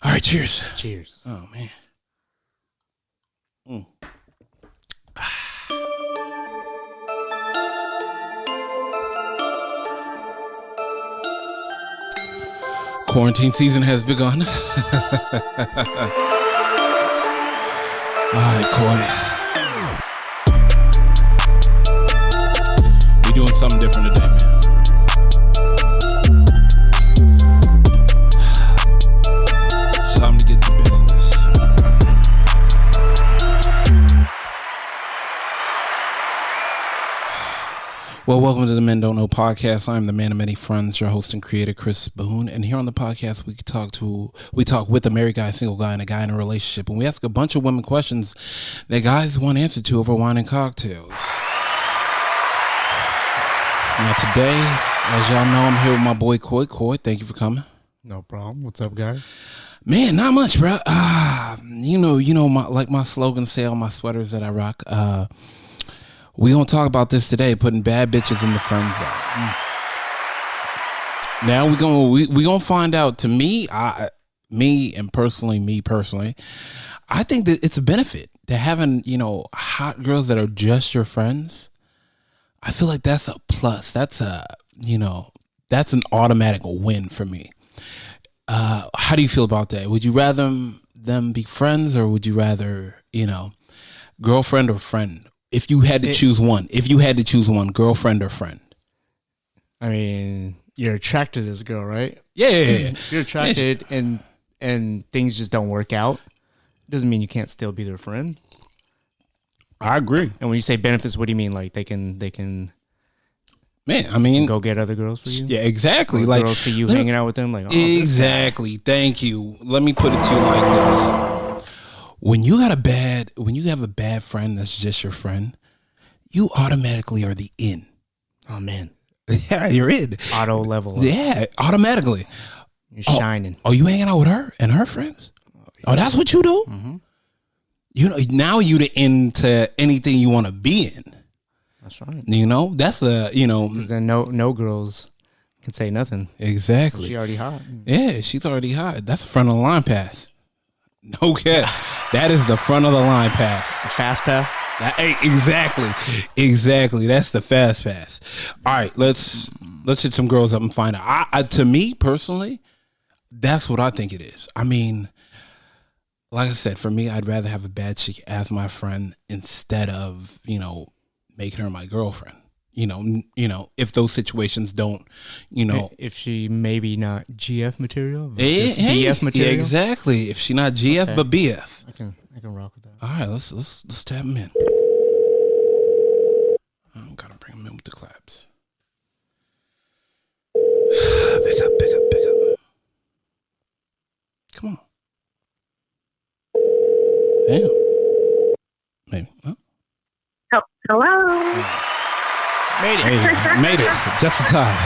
All right, cheers. Cheers. Oh, man. Quarantine season has begun. All right, Coy. We doing something different today, man. It's time to get to business. Well, welcome to the Men Don't Know podcast. I'm the man of many friends, your host and creator, Chris Boone. And here on the podcast, we talk with a married guy, a single guy, and a guy in a relationship. And we ask a bunch of women questions that guys want answer to over wine and cocktails. Now today, as y'all know, I'm here with my boy, Coy. Coy, thank you for coming. No problem. What's up, guys? Man, not much, bro. You know, my slogan say on my sweaters that I rock. We gonna talk about this today, putting bad bitches in the friend zone. Now we gonna find out. To me, me personally, I think that it's a benefit to having, hot girls that are just your friends. I feel like that's a plus. That's that's an automatic win for me. How do you feel about that? Would you rather them be friends, or would you rather, girlfriend or friend? If you had to choose one, girlfriend or friend? I mean, you're attracted to this girl, right? Yeah. You're attracted, and things just don't work out. Doesn't mean you can't still be their friend. I agree. And when you say benefits, what do you mean? Like they can Man, I mean, go get other girls for you? Yeah, exactly. Or like girls see you hanging out with them, like, oh, exactly. Thank you. Let me put it to you like this. When you have a bad friend that's just your friend, you automatically are the in. Oh man. Yeah, you're in. Auto level. Yeah, automatically. You're shining. Oh, you hanging out with her and her friends? Oh, that's what you do? Mm-hmm. Now you the into anything you want to be in. That's right. That's the, Because then no girls can say nothing. Exactly. She already hot. Yeah, she's already hot. That's a front of the line pass. No cap. That is the front of the line pass. The fast pass? Exactly. That's the fast pass. All right, let's hit some girls up and find out. To me personally, that's what I think it is. I mean, like I said, for me, I'd rather have a bad chick as my friend instead of, making her my girlfriend. If those situations don't, if she maybe not GF material, but BF material. Yeah, exactly. If she not GF, okay, but BF. I can rock with that. All right, let's tap him in. I'm gotta bring him in with the claps. Pick up. Come on. Damn. Maybe. Huh? Hello. Made it. Just in time.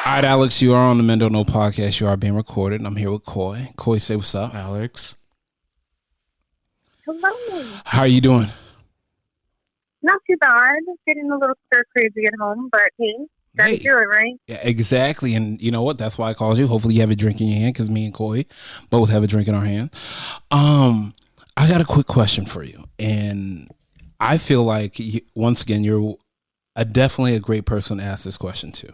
All right, Alex, you are on the Men Don't Know podcast. You are being recorded, and I'm here with Coy. Coy, say what's up. Alex. Hello. How are you doing? Not too bad. Getting a little stir crazy at home, but hey, gotta do it, right? Yeah, exactly. And you know what? That's why I called you. Hopefully you have a drink in your hand, because me and Coy both have a drink in our hand. I got a quick question for you. And I feel like, once again, you're definitely a great person to ask this question to.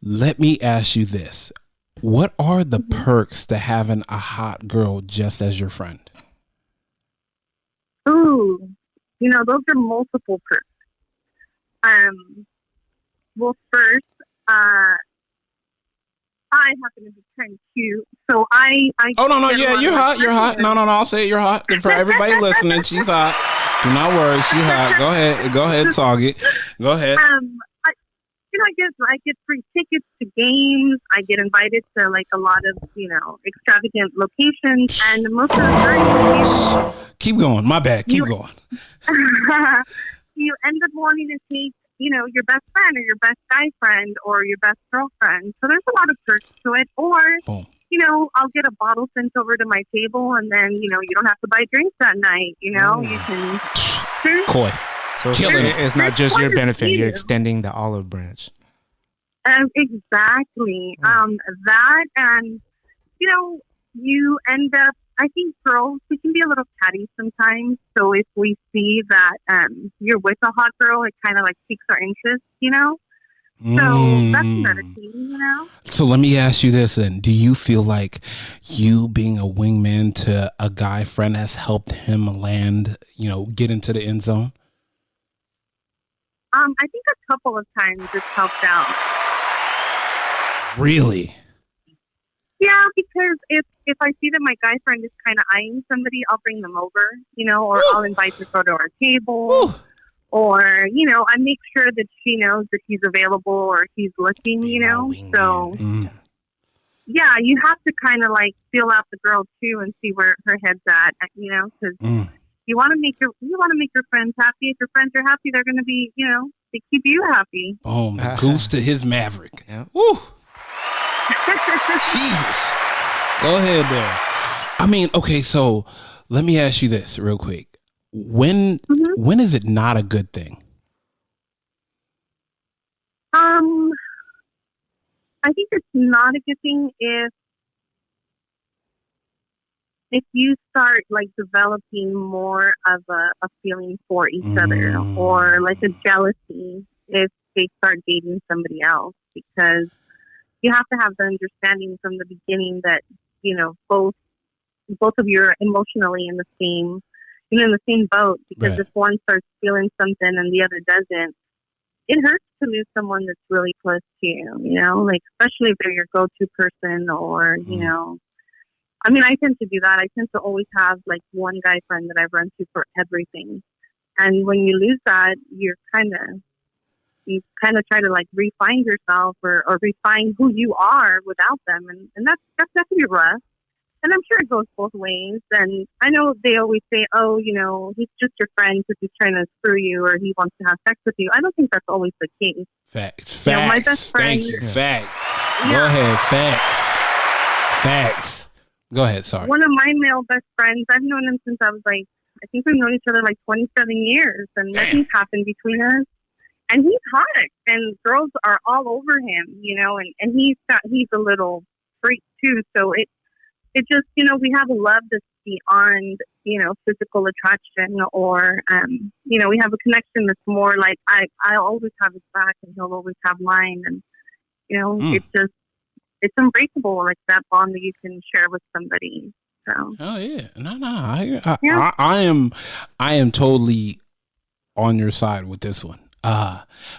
Let me ask you this. What are the perks to having a hot girl just as your friend? Ooh, those are multiple perks. Well, first, I happen to be kind of cute, so I. Oh no, yeah, you're hot. You're hot. No, I'll say it. You're hot. For everybody listening, she's hot. Do not worry, she's hot. Go ahead, target. Go ahead. I get free tickets to games. I get invited to like a lot of extravagant locations, and most of the time, keep going. My bad. Keep going. You end up wanting to take your best friend or your best guy friend or your best girlfriend. So there's a lot of perks to it. Or boom. I'll get a bottle sent over to my table, and then you don't have to buy drinks that night. You can. Coy. So it's not just your benefit. You're extending the olive branch. Exactly. That, and you know, you end up, I think girls, we can be a little catty sometimes. So if we see that you're with a hot girl, it kind of like piques our interest, you know? So that's another thing, you know? So let me ask you this then. Do you feel like you being a wingman to a guy friend has helped him land, get into the end zone? I think a couple of times it's helped out. Really? Yeah, because if I see that my guy friend is kind of eyeing somebody, I'll bring them over, or I'll invite the girl to our table. Or, I make sure that she knows that he's available or he's looking, So, yeah, you have to kind of like feel out the girl too and see where her head's at, because you want to make your friends happy. If your friends are happy, they're going to be, they keep you happy. Boom, the goose to his maverick. Yeah. Woo. Jesus. Go ahead there. I mean, okay, so let me ask you this real quick. When is it not a good thing? I think it's not a good thing if you start like developing more of a feeling for each other, or like a jealousy if they start dating somebody else, because you have to have the understanding from the beginning that both of you are emotionally in the same boat, because right. If one starts feeling something and the other doesn't, it hurts to lose someone that's really close to you, like especially if they're your go-to person, or I mean, I tend to do that. I tend to always have like one guy friend that I've run to for everything, and when you lose that, you kind of try to like refine yourself or refine who you are without them, and that's definitely rough. And I'm sure it goes both ways. And I know they always say, oh, he's just your friend because he's trying to screw you or he wants to have sex with you. I don't think that's always the case. Facts. My best friend. Thank you. Fact. Yeah. Go ahead. Facts. Go ahead. Sorry. One of my male best friends, I've known him since I was like, I think we've known each other like 27 years. And nothing's happened between us. And he's hot. And girls are all over him, and he's a little freak too. So it just, we have a love that's beyond, physical attraction, or, we have a connection that's more like I always have his back and he'll always have mine. And, it's unbreakable, like that bond that you can share with somebody. So. Oh yeah. No. I am totally on your side with this one.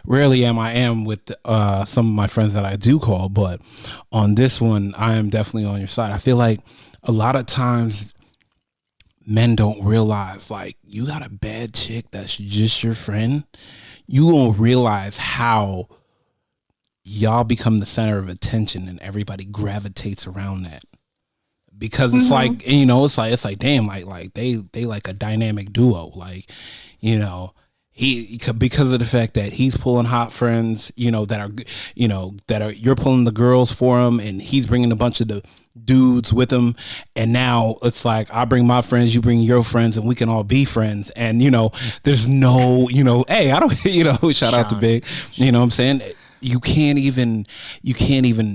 Rarely am with some of my friends that I do call, but on this one, I am definitely on your side. I feel like a lot of times men don't realize, like, you got a bad chick that's just your friend. You won't realize how y'all become the center of attention and everybody gravitates around that. Because it's like, it's like, damn, like they like a dynamic duo, like, he, because of the fact that he's pulling hot friends, that are you're pulling the girls for him, and he's bringing a bunch of the dudes with him, and now it's like, I bring my friends, you bring your friends, and we can all be friends, and there's no, hey, I don't, shout out to Big, what I'm saying. You can't even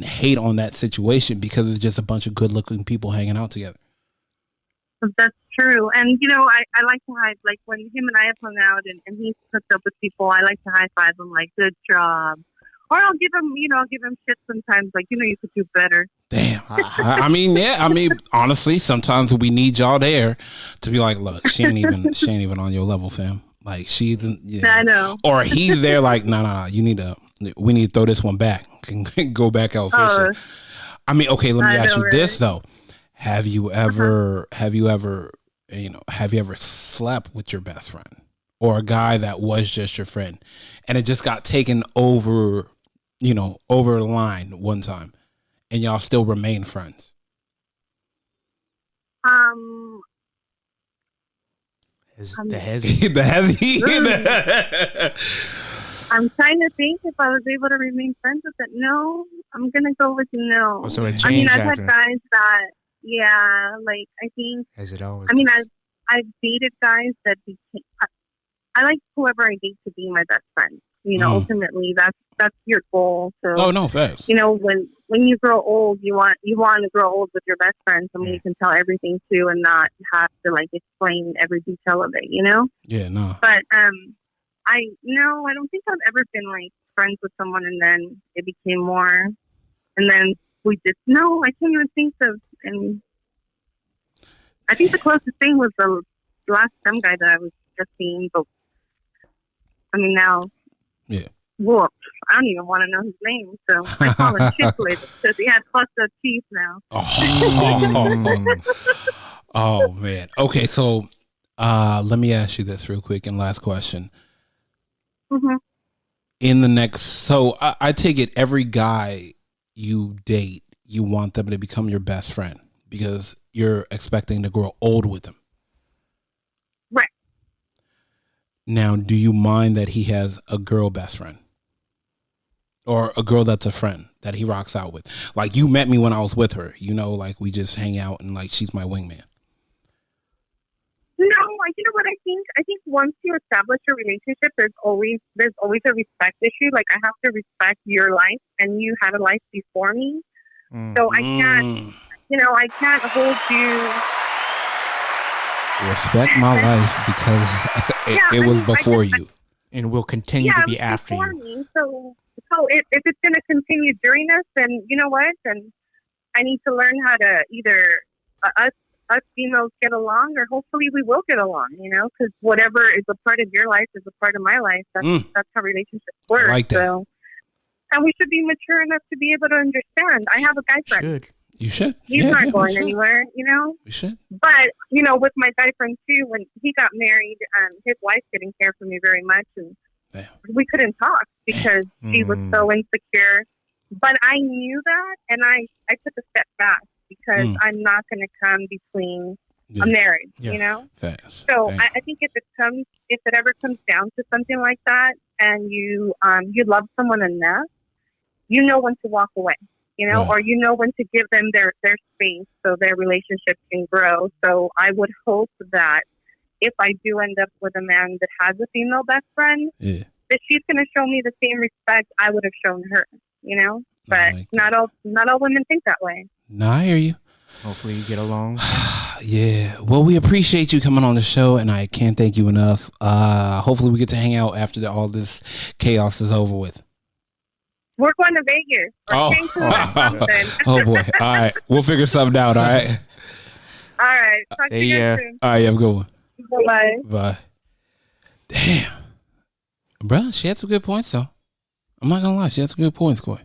hate on that situation because it's just a bunch of good looking people hanging out together. That's true. And, I like to like when him and I have hung out and he's hooked up with people, I like to high five him, like, good job. Or I'll give him shit sometimes, like, you could do better. Damn. I mean, honestly, sometimes we need y'all there to be like, look, she ain't even on your level, fam. Like, she's, I know. Or he's there like, nah, we need to throw this one back and go back out fishing. I mean, okay, let me ask you this though. Have you ever slept with your best friend or a guy that was just your friend and it just got taken over the line one time and y'all still remain friends? The hezzy. I'm trying to think if I was able to remain friends with it. No, I'm gonna go with no. So I've had guys that, like, I think. As it always. I mean, I've dated guys that became. I like whoever I date to be my best friend. Ultimately, that's your goal. So. Oh no, facts. When when you grow old, you want to grow old with your best friend, someone you can tell everything to, and not have to like explain every detail of it. You know? Yeah, no. But I don't think I've ever been like friends with someone and then it became more, and then we just no. I can't even think of any. I think the closest thing was the last STEM guy that I was just seeing, but I mean now. Yeah. Well, I don't even want to know his name, so I call him Chiclet because he had fucked up teeth now. Oh man. Okay, so let me ask you this real quick and last question. Mm-hmm. In the next, so I take it every guy you date, you want them to become your best friend because you're expecting to grow old with them. Right. Now, do you mind that he has a girl best friend? Or a girl that's a friend that he rocks out with? Like, you met me when I was with her. You know, like, we just hang out and, like, she's my wingman. No, you know what I think? I think once you establish a relationship, there's always a respect issue. Like, I have to respect your life, and you had a life before me. So I can't, I can't hold you. Respect my life because it was before you. And will continue to be after you. Me. So if it's going to continue during us, then you know what? Then I need to learn how to either us females get along, or hopefully we will get along. You know, because whatever is a part of your life is a part of my life. That's how relationships work. I like that. So, and we should be mature enough to be able to understand. I have a guy friend. You should. He's not going anywhere, you know? We should. But, you know, with my guy friend too, when he got married, his wife didn't care for me very much. And we couldn't talk because she was so insecure. But I knew that, and I took a step back because I'm not going to come between a marriage, you know? Fast. So I think if it ever comes down to something like that, and you love someone enough, you know when to walk away. You know, or you know when to give them their space so their relationship can grow. So I would hope that if I do end up with a man that has a female best friend, that she's going to show me the same respect I would have shown her. You know, but not all women think that way. No, I hear you. Hopefully you get along. Yeah. Well, we appreciate you coming on the show, and I can't thank you enough. Hopefully we get to hang out after all this chaos is over with. We're going to Vegas. Oh boy! All right, we'll figure something out. All right. All right. Talk to you guys soon. All right, have a good one. Bye. Bye. Damn, bro, she had some good points though. I'm not gonna lie, she had some good points, Coy.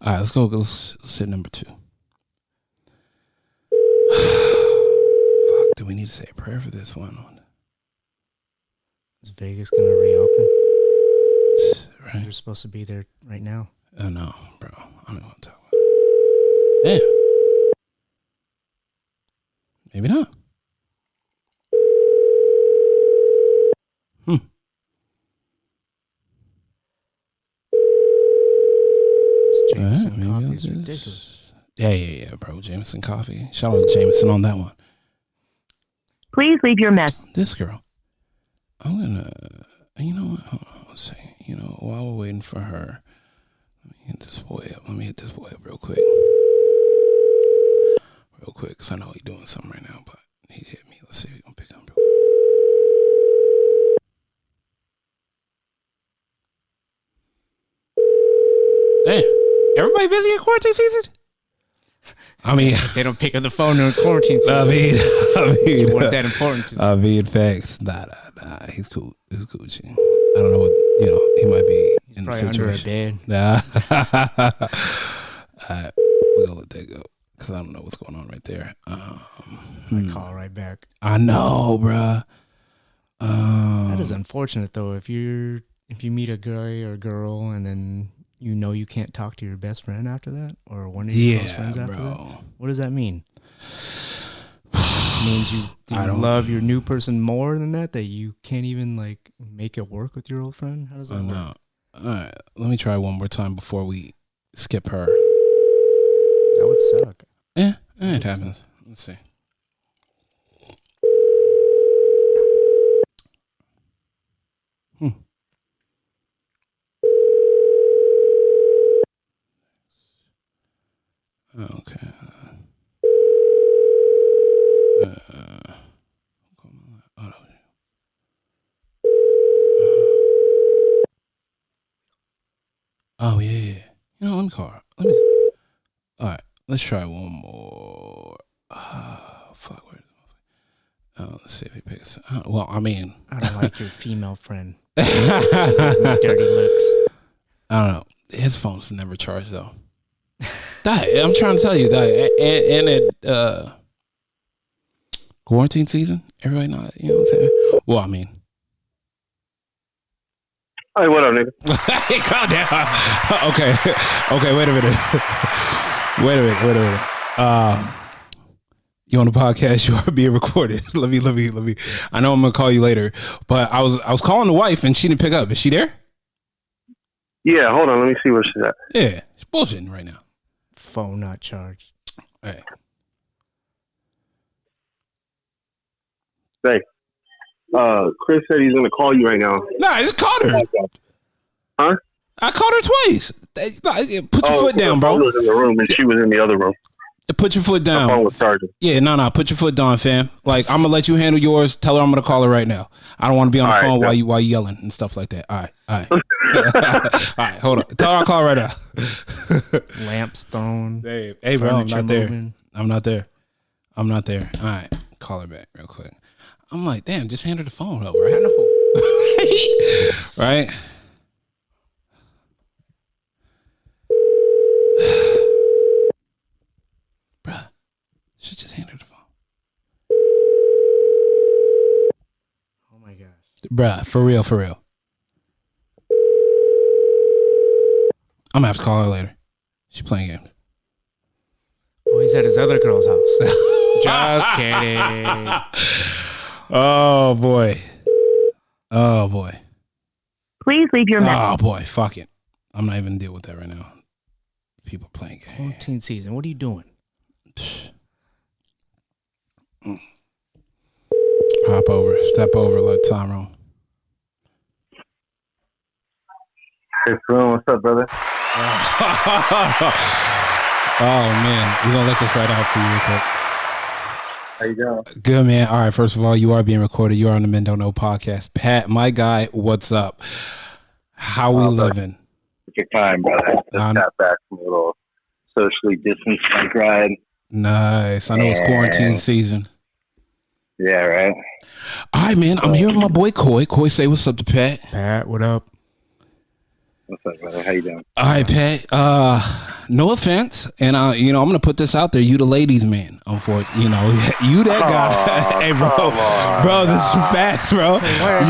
All right, let's go. Let's hit number 2. Fuck, do we need to say a prayer for this one? Is Vegas gonna reopen? Right. You're supposed to be there right now. Oh no, bro. I don't want to talk about it. Damn. Maybe not. Jameson coffee is ridiculous. Yeah, bro. Jameson coffee. Shout out to Jameson on that one. Please leave your message. This girl. I'm gonna. You know what? Hold on. Let's see. You know, while we're waiting for her, let me hit this boy up real quick. Because I know he's doing something right now, but he hit me. Let's see if we can pick up. Damn. Everybody busy in quarantine season? I mean, they don't pick up the phone during quarantine season. I mean, it wasn't that important to them. I mean, facts. Nah. He's cool. He's cool. I don't know what, he might be in the situation. Under a bed. Nah. We're gonna let that go because I don't know what's going on right there. I call right back. I know, bruh. That is unfortunate though. If you meet a guy or a girl and then you can't talk to your best friend after that, or one of your close friends after that. What does that mean? It means you love your new person more than that you can't even like make it work with your old friend? How does that work? No. All right, let me try one more time before we skip her. That would suck. Yeah, it happens. Let's see. Okay. Oh yeah. You know, let me call her. All right, let's try one more. Fuck. Let's see if he picks. Well, I mean, I don't like your female friend. Dirty looks. I don't know. His phone's never charged though. I'm trying to tell you that, and it quarantine season, everybody not. You know what I'm saying? Well, I mean. Hey, what up, nigga? Hey, calm down. Okay. Wait a minute. You on the podcast? You are being recorded. Let me. I know I'm gonna call you later, but I was calling the wife and she didn't pick up. Is she there? Yeah, hold on. Let me see where she's at. Yeah, she's bullshitting right now. Phone not charged. Hey. Hey. Chris said he's gonna call you right now. Nah, I just called her. Huh? I called her twice. Put your foot down, bro. I was in the room and she was in the other room. Put your foot down. My phone was charging. Yeah, no. Put your foot down, fam. Like, I'm gonna let you handle yours. Tell her I'm gonna call her right now. I don't want to be on the phone while you yelling and stuff like that. All right. All right, hold on. Tell her I'll call her right now. Lampstone. Hey, bro, I'm not there. Moving. I'm not there. All right, call her back real quick. I'm like, damn, just hand her the phone over, right? Right? Bruh, should just hand her the phone. Oh my gosh. Bruh, for real. I'm gonna have to call her later. She playing games. Oh, he's at his other girl's house. Just kidding. Oh boy. Please leave your message. Oh boy, fuck it. I'm not even dealing with that right now. People playing games. Quarantine season. What are you doing? Step over, let time roll. Hey, Spoon, what's up, brother? Oh man, we're gonna let this right out for you real quick. How you doing? Good, man. All right, first of all, you are being recorded. You are on the Men Don't Know podcast. Pat, my guy, what's up? How we living? Good time, brother. Just got back from a little socially distanced bike ride. Nice. I know it's quarantine season. Yeah, right. All right, man. I'm here with my boy Coy. Coy, say what's up to Pat. Pat, what up? What's up, brother? How you doing? All right, Pat. No offense, and I'm gonna put this out there. You the ladies' man, unfortunately. You that guy. Hey, bro, this is facts, bro.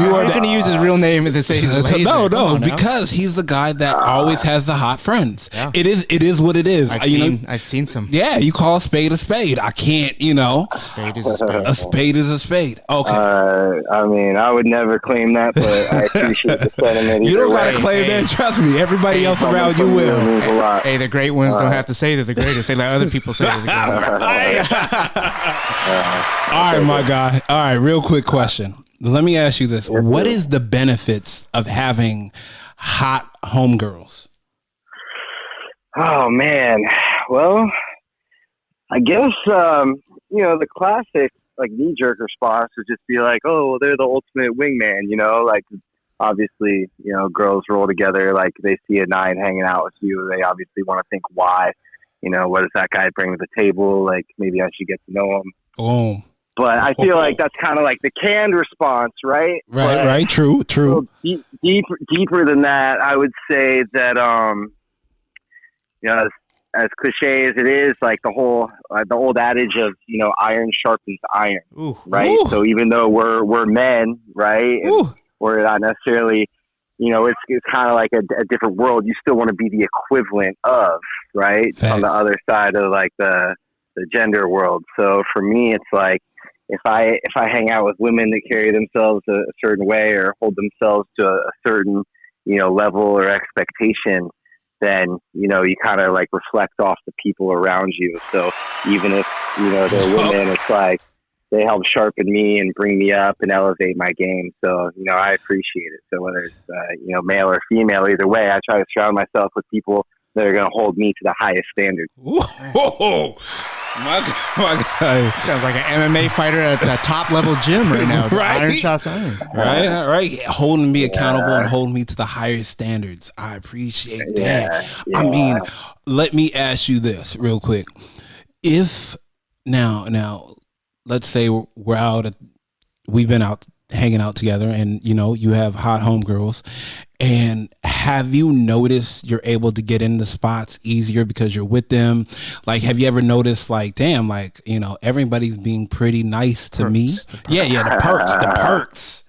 You are going to use his real name and say he's lazy. No, because he's the guy that always has the hot friends. Yeah. It is what it is. I've seen some. Yeah, you call a spade a spade. I can't. A spade is a spade. A spade is a spade. Okay. I mean, I would never claim that, but I appreciate the sentiment. You don't gotta claim that. Trust me. Everybody else around you will. Hey, the great ones don't have to say they're the greatest. They let other people say they're the greatest. All right, my guy. All right, real quick question. Let me ask you this. What is the benefits of having hot homegirls? Oh, man. Well, I guess, the classic, like, knee-jerk response would just be like, oh, well, they're the ultimate wingman, like, obviously, girls roll together, like they see a 9 hanging out with you. They obviously want to think why, what does that guy bring to the table? Like maybe I should get to know him. Boom. But I feel like that's kind of like the canned response, right? Right. True. Deeper than that, I would say that, as cliche as it is, like the old adage of, iron sharpens iron, right? Ooh. So even though we're men, right? And we're not necessarily, it's kind of like a different world. You still want to be the equivalent of, right? Thanks. On the other side of like the gender world. So for me, it's like, if I hang out with women that carry themselves a certain way or hold themselves to a certain, level or expectation, then, you kind of like reflect off the people around you. So even if, they're women, it's like, they help sharpen me and bring me up and elevate my game. So, I appreciate it. So whether it's, male or female, either way, I try to surround myself with people that are going to hold me to the highest standard. Whoa. My guy. Sounds like an MMA fighter at the top level gym right now. Right? Iron Chops Iron. Right. Holding me accountable and holding me to the highest standards. I appreciate that. I mean, let me ask you this real quick. If now, let's say we've been out hanging out together, and you have hot homegirls, and have you noticed you're able to get into spots easier because you're with them? Like, have you ever noticed, like, damn, like, everybody's being pretty nice to me? The perks.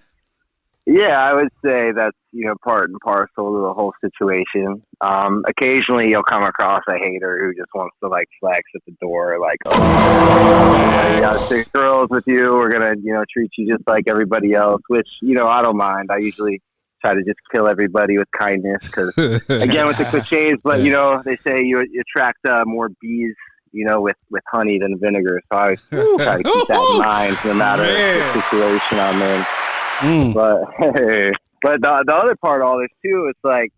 Yeah, I would say that's, part and parcel to the whole situation. Occasionally you'll come across a hater who just wants to, like, flex at the door, like, you got 6 girls with you, we're going to, treat you just like everybody else, which, I don't mind. I usually try to just kill everybody with kindness because, again, with the cliches, but, they say you attract more bees, with honey than vinegar. So I always try to keep that in mind no matter the situation I'm in. But the other part of all this too, it's like,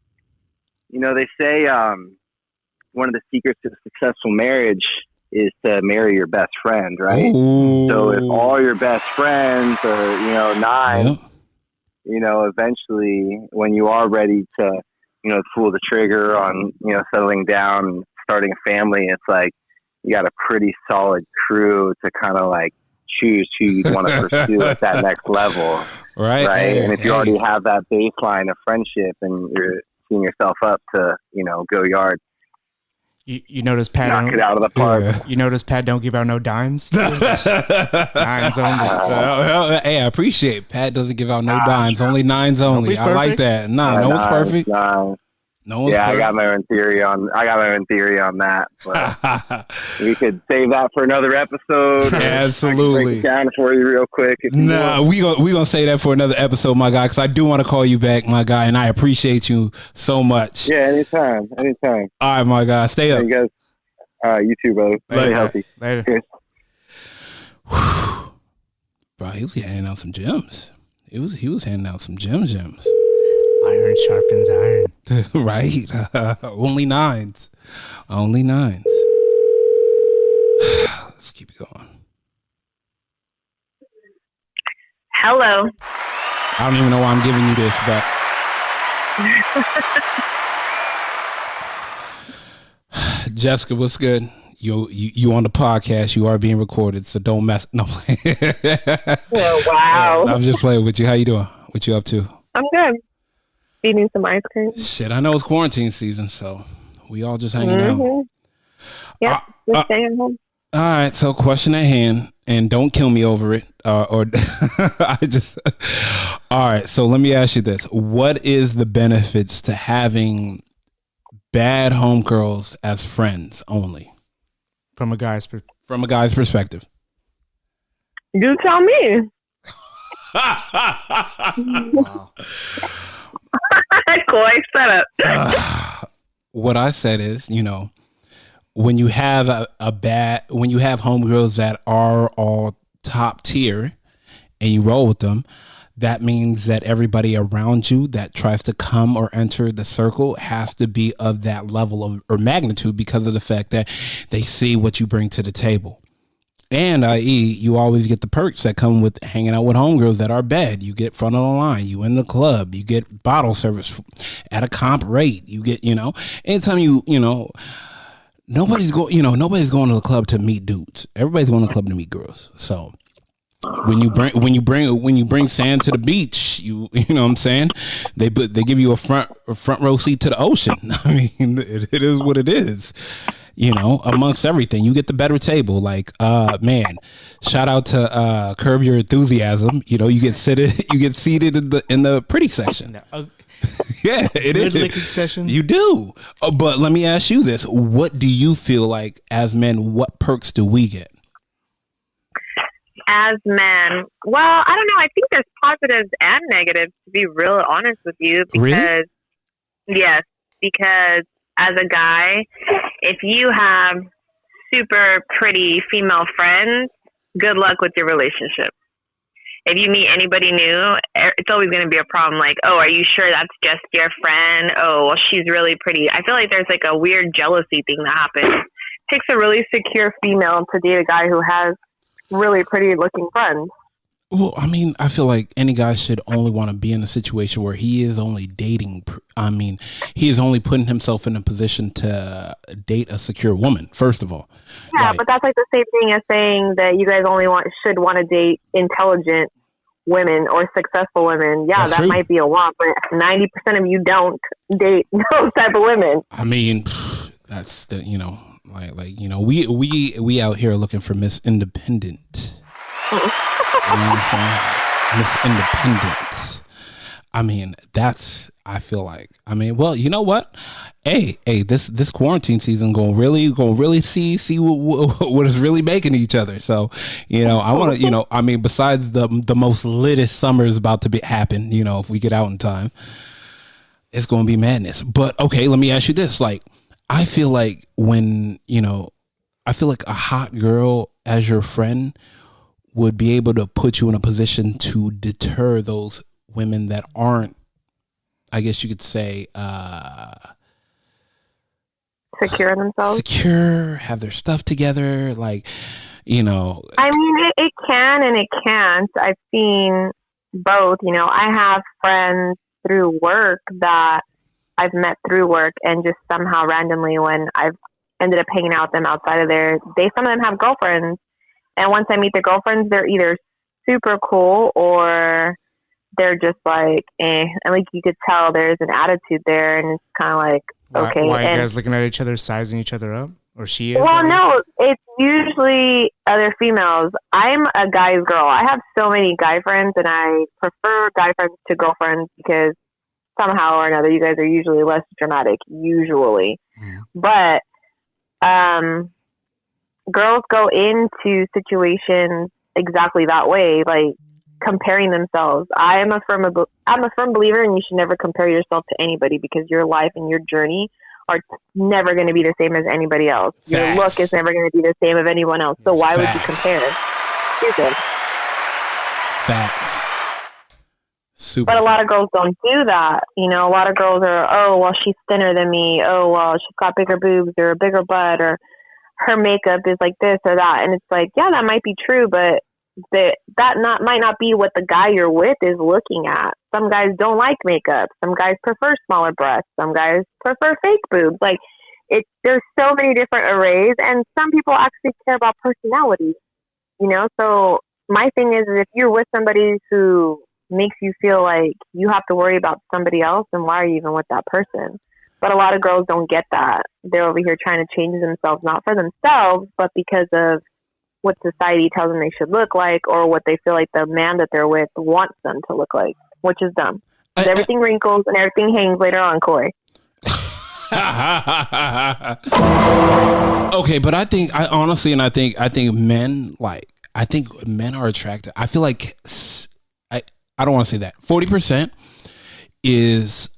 they say one of the secrets to a successful marriage is to marry your best friend, right? Ooh. So if all your best friends are, 9, eventually when you are ready to, pull the trigger on, settling down and starting a family, it's like you got a pretty solid crew to kind of like choose who you want to pursue at that next level. Right. And if you already have that baseline of friendship and you're seeing yourself up to, go yard. You notice Pat knock it out of the park. Yeah. You notice Pat don't give out no dimes. Dimes only. Hey, I appreciate Pat doesn't give out no dimes, only 9s only. I like that. No one's perfect. No one's perfect. I got my own theory on that. But we could save that for another episode. Absolutely. Break it down for you real quick. We gonna say that for another episode, my guy, because I do want to call you back, my guy, and I appreciate you so much. Yeah, anytime. All right, my guy, stay up. You guys, you too, brother. Stay healthy. Later. Bro, he was handing out some gems. He was handing out some gems. Iron sharpens iron. Right. Only 9s. Let's keep it going. Hello. I don't even know why I'm giving you this, but Jessica, what's good? You on the podcast. You are being recorded, so don't mess. No. Oh, wow. I'm just playing with you. How you doing? What you up to? I'm good. Eating some ice cream. Shit, I know it's quarantine season, so we all just hanging out. Yep, just staying home. All right, so question at hand, and don't kill me over it. All right, so let me ask you this: what is the benefits to having bad homegirls as friends only? From a guy's perspective. You tell me. Wow. Koi, shut up. What I said is, when you have when you have homegirls that are all top tier and you roll with them, that means that everybody around you that tries to come or enter the circle has to be of that level of or magnitude because of the fact that they see what you bring to the table. And i.e., you always get the perks that come with hanging out with homegirls that are bad. You get front of the line. You in the club. You get bottle service at a comp rate. You get, anytime nobody's going to the club to meet dudes. Everybody's going to the club to meet girls. So when you bring sand to the beach, you know what I'm saying? They give you a front row seat to the ocean. I mean, it is what it is. Amongst everything, you get the better table. Like, man, shout out to Curb Your Enthusiasm. You get seated in the pretty section. Yeah, it is. Licking session. You do. But let me ask you this: what do you feel like as men? What perks do we get? As men, well, I don't know. I think there's positives and negatives. To be real honest with you, because really? Yes, because as a guy, if you have super pretty female friends, good luck with your relationship. if you meet anybody new, it's always going to be a problem. Like, oh, are you sure that's just your friend? Oh, well, she's really pretty. I feel like there's like a weird jealousy thing that happens. It takes a really secure female to date a guy who has really pretty looking friends. Well, I mean, I feel like any guy should only want to be in a situation where he is only dating. I mean, he is only putting himself in a position to date a secure woman, first of all. Yeah, like, but that's like the same thing as saying that you guys only should want to date intelligent women or successful women. Yeah, that might be a want, but 90% of you don't date those type of women. I mean, that's the, we out here looking for Miss Independent. You know what I'm saying? Miss Independent. I mean, I feel like, well, you know what? Hey, this quarantine season gonna really see what is really making each other. So, I want to, besides the most littest summer is about to happen, if we get out in time, it's gonna be madness. But okay, let me ask you this: like, I feel like I feel like a hot girl as your friend would be able to put you in a position to deter those women that aren't, I guess you could say, secure in themselves. Secure, have their stuff together, like, I mean, it can and it can't. I've seen both. I have friends through work that I've met through work, and just somehow randomly when I've ended up hanging out with them outside of there, some of them have girlfriends. And once I meet their girlfriends, they're either super cool or they're just like, eh. And like you could tell there's an attitude there, and it's kind of like, okay. Why are you guys looking at each other, sizing each other up? Or she is? Well, no, it's usually other females. I'm a guy's girl. I have so many guy friends, and I prefer guy friends to girlfriends because somehow or another, you guys are usually less dramatic, usually. But, girls go into situations exactly that way, like comparing themselves. I'm a firm believer, and you should never compare yourself to anybody because your life and your journey are never going to be the same as anybody else. Facts. Your look is never going to be the same as anyone else. So why would you compare? Stupid. Facts. Super. But a lot of girls don't do that. A lot of girls are, oh, well, she's thinner than me. Oh, well, she's got bigger boobs or a bigger butt, or her makeup is like this or that. And it's like, yeah, that might be true, but might not be what the guy you're with is looking at. Some guys don't like makeup. Some guys prefer smaller breasts. Some guys prefer fake boobs. Like, there's so many different arrays, and some people actually care about personality. So my thing is if you're with somebody who makes you feel like you have to worry about somebody else, then why are you even with that person? But a lot of girls don't get that. They're over here trying to change themselves, not for themselves, but because of what society tells them they should look like, or what they feel like the man that they're with wants them to look like, which is dumb. Everything wrinkles and everything hangs later on, Corey. Okay, but I think men are attracted. I feel like I don't want to say that. 40% is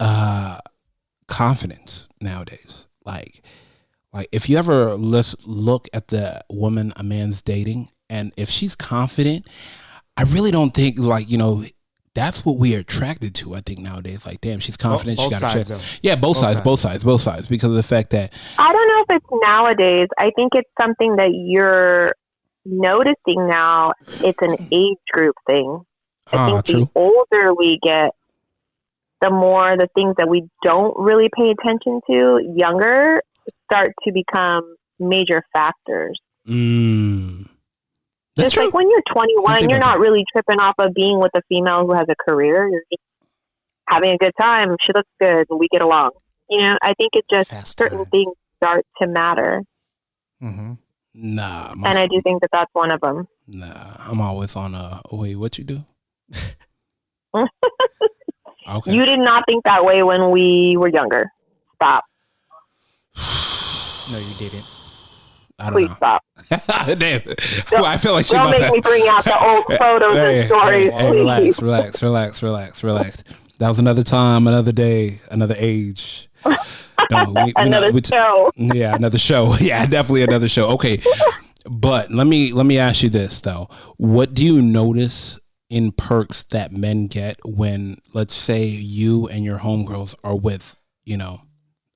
confidence nowadays. Like if you ever look at the woman a man's dating, and if she's confident, I really don't think that's what we are attracted to. I think nowadays, like, damn, she's confident. Both she got sides, a shit. Yeah, both sides, because of the fact that I don't know if it's nowadays. I think it's something that you're noticing now. It's an age group thing. I think true. The older we get, the more the things that we don't really pay attention to younger start to become major factors. That's just true. like when you're 21, you're not really tripping off of being with a female who has a career. You're just having a good time. She looks good and we get along. I think it just certain things start to matter. Mm-hmm. Nah. And I do think that that's one of them. Nah, I'm always on wait, what you do? Okay. You did not think that way when we were younger. Stop. No, you didn't. Please stop. Damn. I feel like don't make me bring out the old photos and stories. Relax. That was another time, another day, another age. Another show. Yeah, another show. Yeah, definitely another show. Okay, but let me ask you this though: what do you notice certain perks that men get when, let's say, you and your homegirls are with, you know,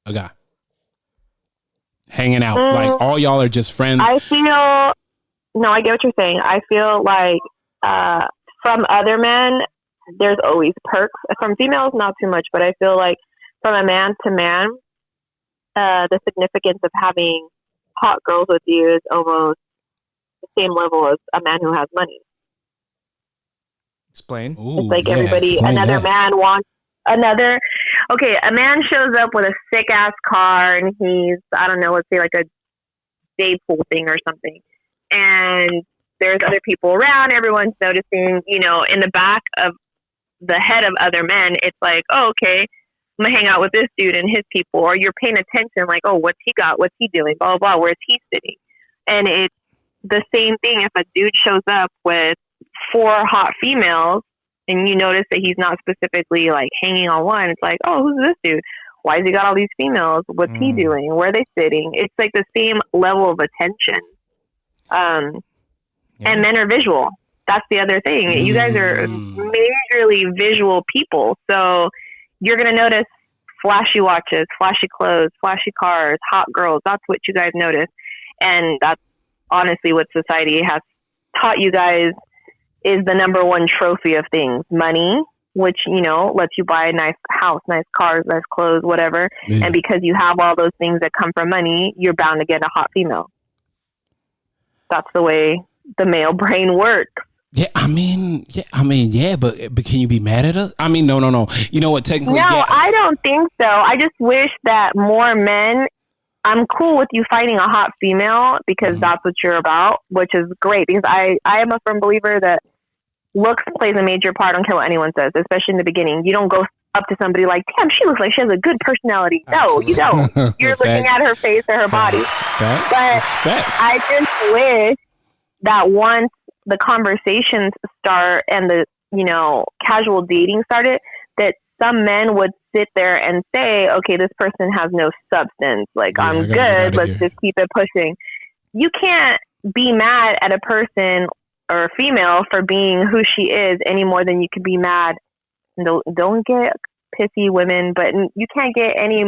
a guy hanging out? Like all y'all are just friends. I get what you're saying. I feel like from other men, there's always perks. From females, not too much, but I feel like from a man to man, the significance of having hot girls with you is almost the same level as a man who has money. Explain. Ooh, it's like another man wants another. Okay, a man shows up with a sick ass car and he's, I don't know, let's say like a day pool thing or something. And there's other people around, everyone's noticing, you know, in the back of the head of other men, it's like, oh, okay, I'm gonna hang out with this dude and his people. Or you're paying attention, like, oh, what's he got? What's he doing? Blah, blah, blah. Where's he sitting? And it's the same thing if a dude shows up with 4 hot females and you notice that he's not specifically like hanging on one. It's like, oh, who's this dude? Why has he got all these females? What's he doing? Where are they sitting? It's like the same level of attention. And men are visual. That's the other thing. You guys are majorly visual people. So you're going to notice flashy watches, flashy clothes, flashy cars, hot girls. That's what you guys notice. And that's honestly what society has taught you guys is the number one trophy of things. Money, which, you know, lets you buy a nice house, nice cars, nice clothes, whatever. Yeah. And because you have all those things that come from money, you're bound to get a hot female. That's the way the male brain works. Yeah, but can you be mad at us? I mean, no. You know what? Technically, no, I don't think so. I just wish that more men. I'm cool with you finding a hot female because that's what you're about, which is great. Because I am a firm believer that looks plays a major part. I don't care what anyone says, especially in the beginning. You don't go up to somebody like, damn, she looks like she has a good personality. No, you don't. You're looking at her face or her body. But I just wish that once the conversations start and the, you know, casual dating started, that some men would sit there and say, okay, this person has no substance. Like, yeah, I'm good. Let's just keep it pushing. You can't be mad at a person or a female for being who she is any more than you could be mad. Don't get pissy, women, but you can't get any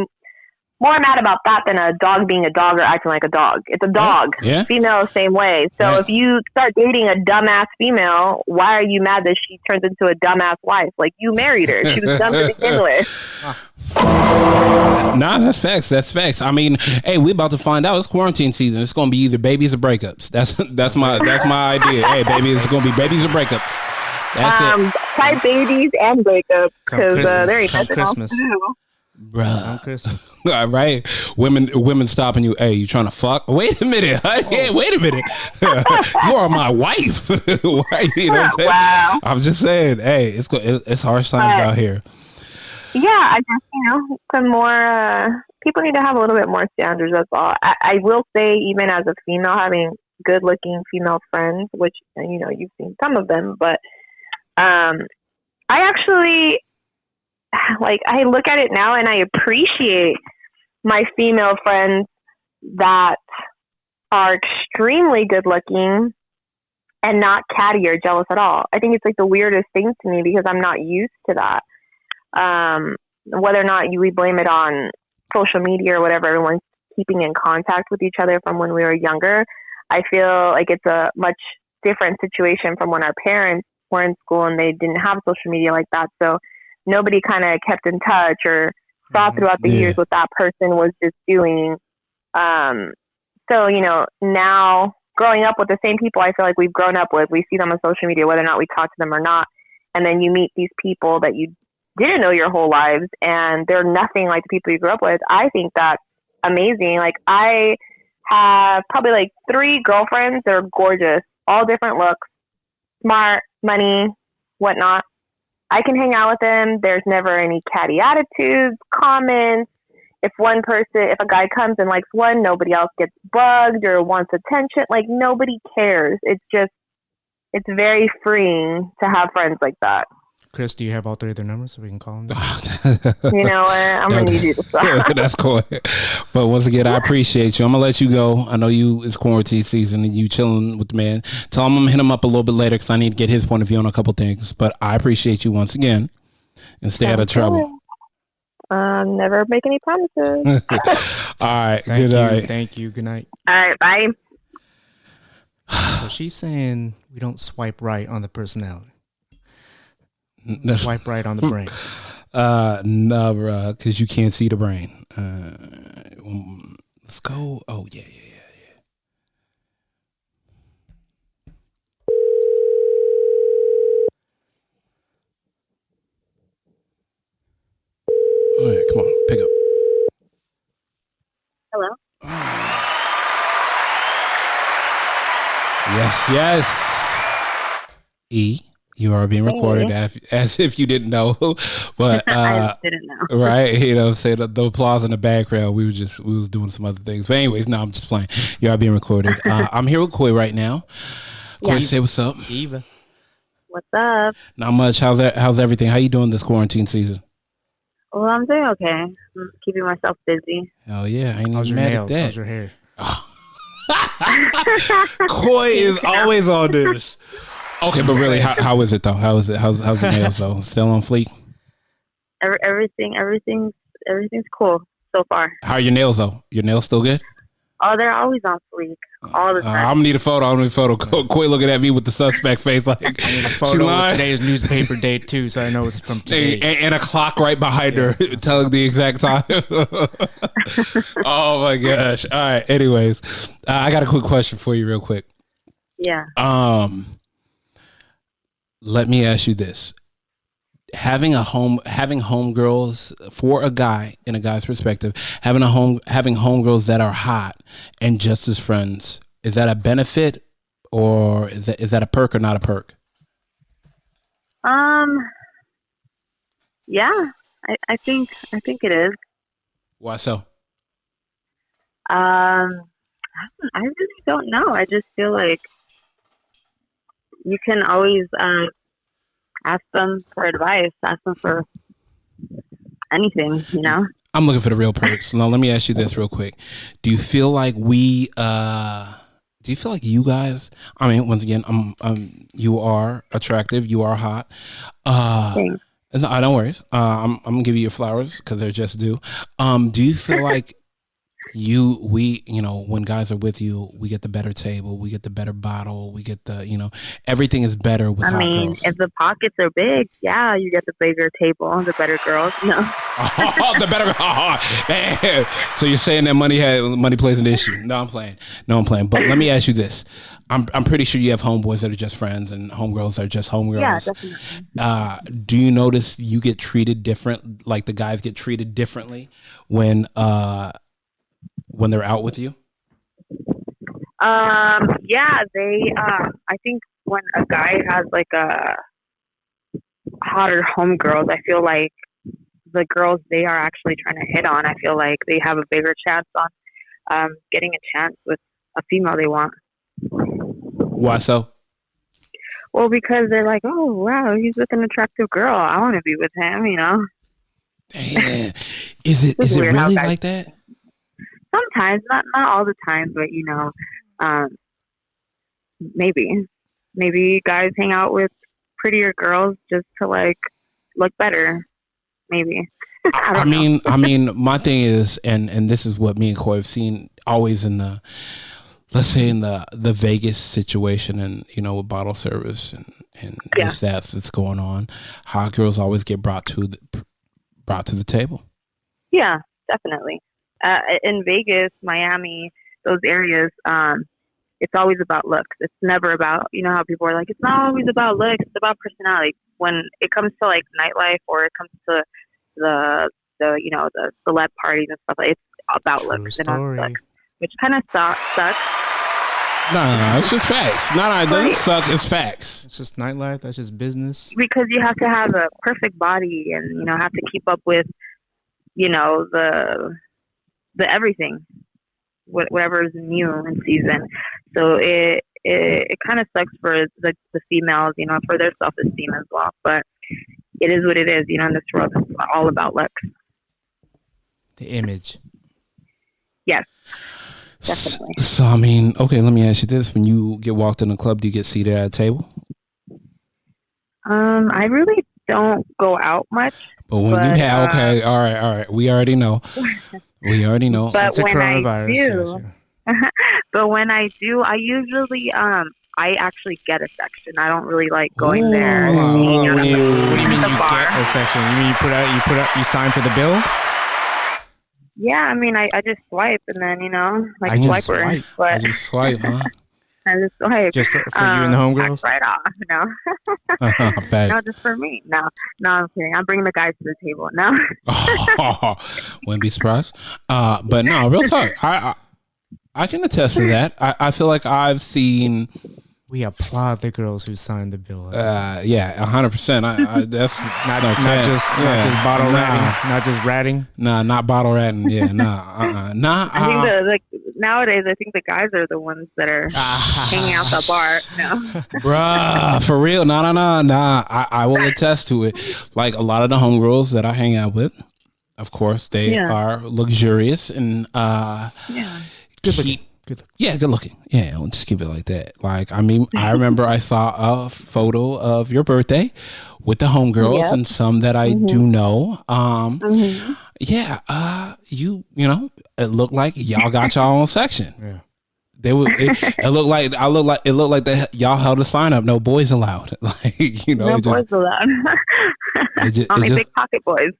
more mad about that than a dog being a dog or acting like a dog. It's a dog. Yeah. Female, same way. So if you start dating a dumbass female, why are you mad that she turns into a dumbass wife? Like, you married her. She was dumb to begin with. Nah, that's facts. That's facts. I mean, hey, we about to find out. It's quarantine season. It's gonna be either babies or breakups. That's my idea. Hey, baby, it's gonna be babies or breakups. That's it. Type babies and breakups because there ain't nothing else to do. Bruh. Christmas. All right. Women stopping you. Hey, you trying to fuck? Wait a minute. Hey, wait a minute. You are my wife. You know what I'm saying? Wow. I'm just saying, hey, it's harsh times out here. Yeah, I guess, some more people need to have a little bit more standards, that's all. I will say, even as a female, having good looking female friends, which, you've seen some of them, but I actually, I look at it now and I appreciate my female friends that are extremely good looking and not catty or jealous at all. I think it's the weirdest thing to me because I'm not used to that. Whether or not we blame it on social media or whatever, everyone's keeping in contact with each other from when we were younger. I feel like it's a much different situation from when our parents were in school and they didn't have social media like that. So nobody kind of kept in touch or saw throughout the years what that person was just doing. So, now growing up with the same people I feel like we've grown up with, we see them on social media, whether or not we talk to them or not. And then you meet these people that you didn't know your whole lives and they're nothing like the people you grew up with. I think that's amazing. I have probably 3 girlfriends that are gorgeous, all different looks, smart, money, whatnot. I can hang out with them. There's never any catty attitudes, comments. If a guy comes and likes one, nobody else gets bugged or wants attention. Nobody cares. It's very freeing to have friends like that. Chris, do you have all three of their numbers so we can call them? You know what? I'm going to need you to stop. That's cool. But once again, I appreciate you. I'm going to let you go. I know it's quarantine season and you chilling with the man. Tell him I'm going to hit him up a little bit later because I need to get his point of view on a couple things. But I appreciate you once again and stay out of trouble. Never make any promises. All right. Good night. Thank you. Good night. All right. Bye. So she's saying we don't swipe right on the personality. Swipe right on the brain. No, bro, because you can't see the brain. Let's go. Oh, yeah. All right, come on, pick up. Hello? Yes. E, you are being recorded as if you didn't know, but I didn't know. Right? You know, say the applause in the background. We was doing some other things, but anyways, no, I'm just playing. You are being recorded. I'm here with Koi right now. Koi, say what's up. Eva, what's up? Not much. How's everything? How you doing this quarantine season? Well, I'm doing okay. I'm keeping myself busy. Hell yeah, I ain't how's your mad nails? at that. How's your hair? Koi is always on this. Okay, but really, how is it though? How's the nails though? Still on fleek? Everything's cool so far. How are your nails though? Your nails still good? Oh, they're always on fleek all the time. I'm gonna need a photo. Koi looking at me with the suspect face like I need a photo of today's newspaper date too, so I know it's from today. And a clock right behind her telling the exact time. Oh my gosh! All right. Anyways, I got a quick question for you, real quick. Yeah. Let me ask you this: having homegirls for a guy, in a guy's perspective, having homegirls that are hot and just as friends, is that a benefit or is that a perk or not a perk? Yeah, I think it is. Why so? I really don't know. I just feel like you can always ask them for advice, ask them for anything, you know? I'm looking for the real perks. Now, let me ask you this real quick. Do you feel like you guys, I mean, once again, you are attractive, you are hot. Thanks. No, don't worry. I'm gonna give you your flowers because they're just due. Do you feel like when guys are with you, we get the better table, we get the better bottle, we get the, everything is better with hot girls. If the pockets are big, yeah, you get the bigger table, the better girls. No. The better. So you're saying that money plays an issue? No, I'm playing. But let me ask you this: I'm pretty sure you have homeboys that are just friends and homegirls that are just homegirls. Yeah, definitely. Do you notice you get treated different? Like the guys get treated differently when they're out with you? Yeah, they, I think when a guy has like a hotter homegirls, I feel like the girls they are actually trying to hit on, I feel like they have a bigger chance on, getting a chance with a female they want. Why so? Well, because they're like, oh, wow, he's with an attractive girl. I want to be with him, Damn. Is it really like that? Sometimes, not all the time, but maybe guys hang out with prettier girls just to like look better. Maybe. I mean, my thing is, and this is what me and Koi have seen always in the, let's say in the Vegas situation, and with bottle service and this that's going on. Hot girls always get brought to the table. Yeah, definitely. In Vegas, Miami, those areas, it's always about looks. It's never about, how people are like, it's not always about looks, it's about personality. When it comes to like nightlife or it comes to the celeb parties and stuff, it's about looks and not looks, which kind of sucks. No, it's just facts. No, it doesn't suck. It's facts. It's just nightlife. That's just business. Because you have to have a perfect body and, have to keep up with, the everything, whatever is new in season. So it kind of sucks for the females, for their self-esteem as well. But it is what it is. You know, in this world, it's all about looks. The image. Yes. Definitely. So, I mean, okay, let me ask you this. When you get walked in the club, do you get seated at a table? I really don't go out much. But when you have, okay, all right. We already know. But when I do, but when I do, I usually, I actually get a section. I don't really like going there. What do you mean you get a section? You mean you sign for the bill? Yeah, I mean, I just swipe and then, like swiper. I just swipe, huh? I just swipe. Just for you and the homegirls? Right off, no. No, just for me. No, I'm kidding. I'm bringing the guys to the table. No. Wouldn't be surprised. But no, real talk. I can attest to that. I feel like I've seen... We applaud the girls who signed the bill. Yeah, 100%. That's not just bottle ratting. Not just ratting. Nah, not bottle ratting. Yeah, nah. I think nowadays, I think the guys are the ones that are hanging out the bar. No, bruh, for real. Nah. I will attest to it. Like a lot of the homegirls that I hang out with, of course, they are luxurious and good looking. Good looking. Yeah, we'll just keep it like that. Like, I mean, I remember I saw a photo of your birthday with the homegirls and some that I do know. Yeah, you know, it looked like y'all got y'all own section. Yeah. It looked like y'all held a sign up, no boys allowed. Like, you know, no boys allowed. Only big pocket boys.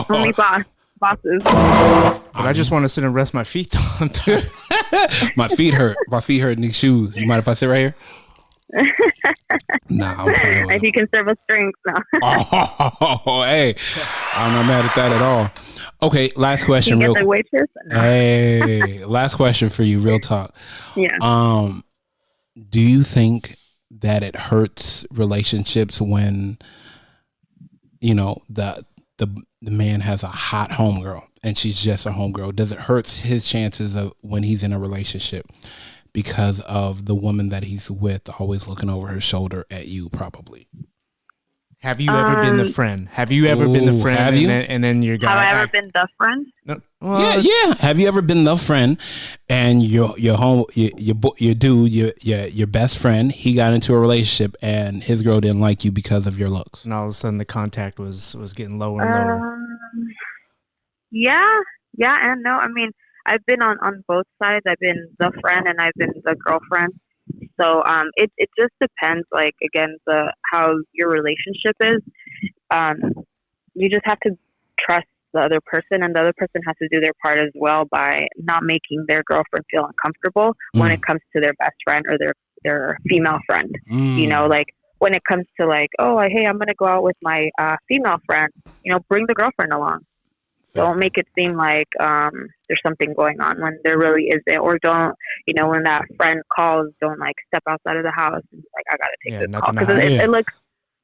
Only bosses. But I just want to sit and rest my feet though. My feet hurt. My feet hurt in these shoes. You mind if I sit right here? Nah, if you can serve us drinks, no. Hey, I'm not mad at that at all. Okay, last question. You get the waitress? No. Hey, last question for you. Real talk. Yeah. Do you think that it hurts relationships when, you know, the man has a hot homegirl and she's just a homegirl? Does it hurt his chances of when he's in a relationship because of the woman that he's with always looking over her shoulder at you? Probably. Have you ever been the friend? Have you ever been the friend? Have you? And then your guy. Have I ever been the friend? No, yeah. Have you ever been the friend and your best friend, he got into a relationship and his girl didn't like you because of your looks? And all of a sudden the contact was getting lower and lower. Yeah, and no. I mean, I've been on both sides. I've been the friend and I've been the girlfriend. So it just depends. Like again, how your relationship is. You just have to trust the other person, and the other person has to do their part as well by not making their girlfriend feel uncomfortable when it comes to their best friend or their female friend. You know, like when it comes to like, oh, hey, I'm gonna go out with my female friend. You know, bring the girlfriend along. Don't make it seem like there's something going on when there really isn't. Or don't, you know, when that friend calls, don't like step outside of the house and be like, I gotta take this call because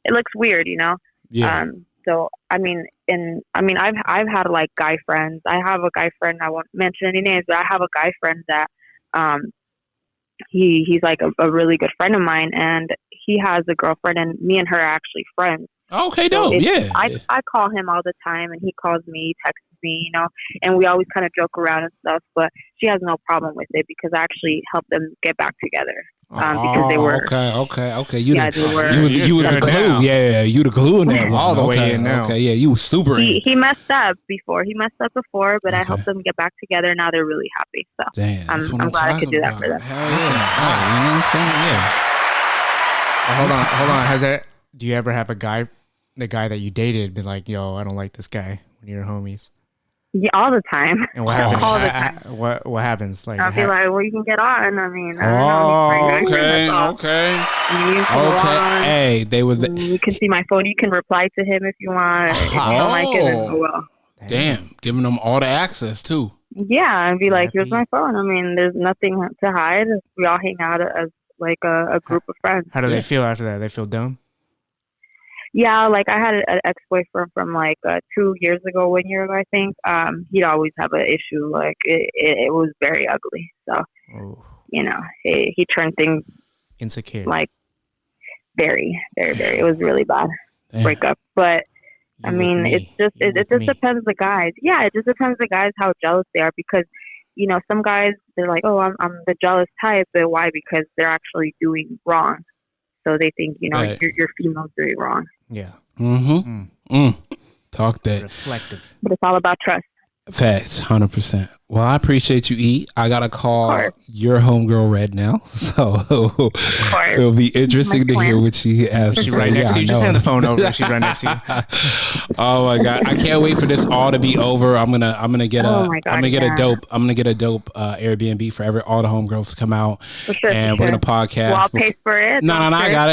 it looks weird, you know. Yeah. So I've had like guy friends. I have a guy friend. I won't mention any names, but I have a guy friend that he's like a really good friend of mine, and he has a girlfriend, and me and her are actually friends. Okay, dope. Yeah. I call him all the time and he calls me, texts me, you know, and we always kind of joke around and stuff, but she has no problem with it because I actually helped them get back together. Because they were okay. You was the glue. Yeah, you the glue in that one. All the way in now. Okay, yeah, you was super. He messed up before. But I helped them get back together. Now they're really happy. So damn, I'm glad I could do that for them. Hell yeah. You know what I'm saying? Yeah. Hold on. Do you ever have the guy that you dated been like, yo, I don't like this guy when you're homies? Yeah, all the time. And what happens? All the time. What happens? Like, I'll be like, well, you can get on. I mean, okay. Hey, they were. You can see my phone. You can reply to him if you want. If you don't like it, then well. Damn, giving them all the access too. Yeah, and be like, here's my phone. I mean, there's nothing to hide. We all hang out as like a group of friends. How do they feel after that? They feel dumb? Yeah, like I had an ex-boyfriend from like 2 years ago, 1 year ago, I think. He'd always have an issue. Like it was very ugly. So, you know, he turned things insecure. Like very, very, very. It was really bad. break up. But I mean, it just depends the guys. Yeah, it just depends the guys how jealous they are because, you know, some guys they're like, oh, I'm the jealous type, but why? Because they're actually doing wrong, so they think you know your female's doing wrong. Yeah. Talk that. Reflective. But it's all about trust. Facts, 100%. Well, I appreciate you, E. I gotta call your homegirl Red now, so it'll be interesting to hear what she has to say. Right next to you. Just hand the phone over. She's right next to you. Oh my god, I can't wait for this all to be over. I'm gonna get a dope Airbnb for all the homegirls to come out, and we're gonna podcast. Well, I'll pay for it. No, I got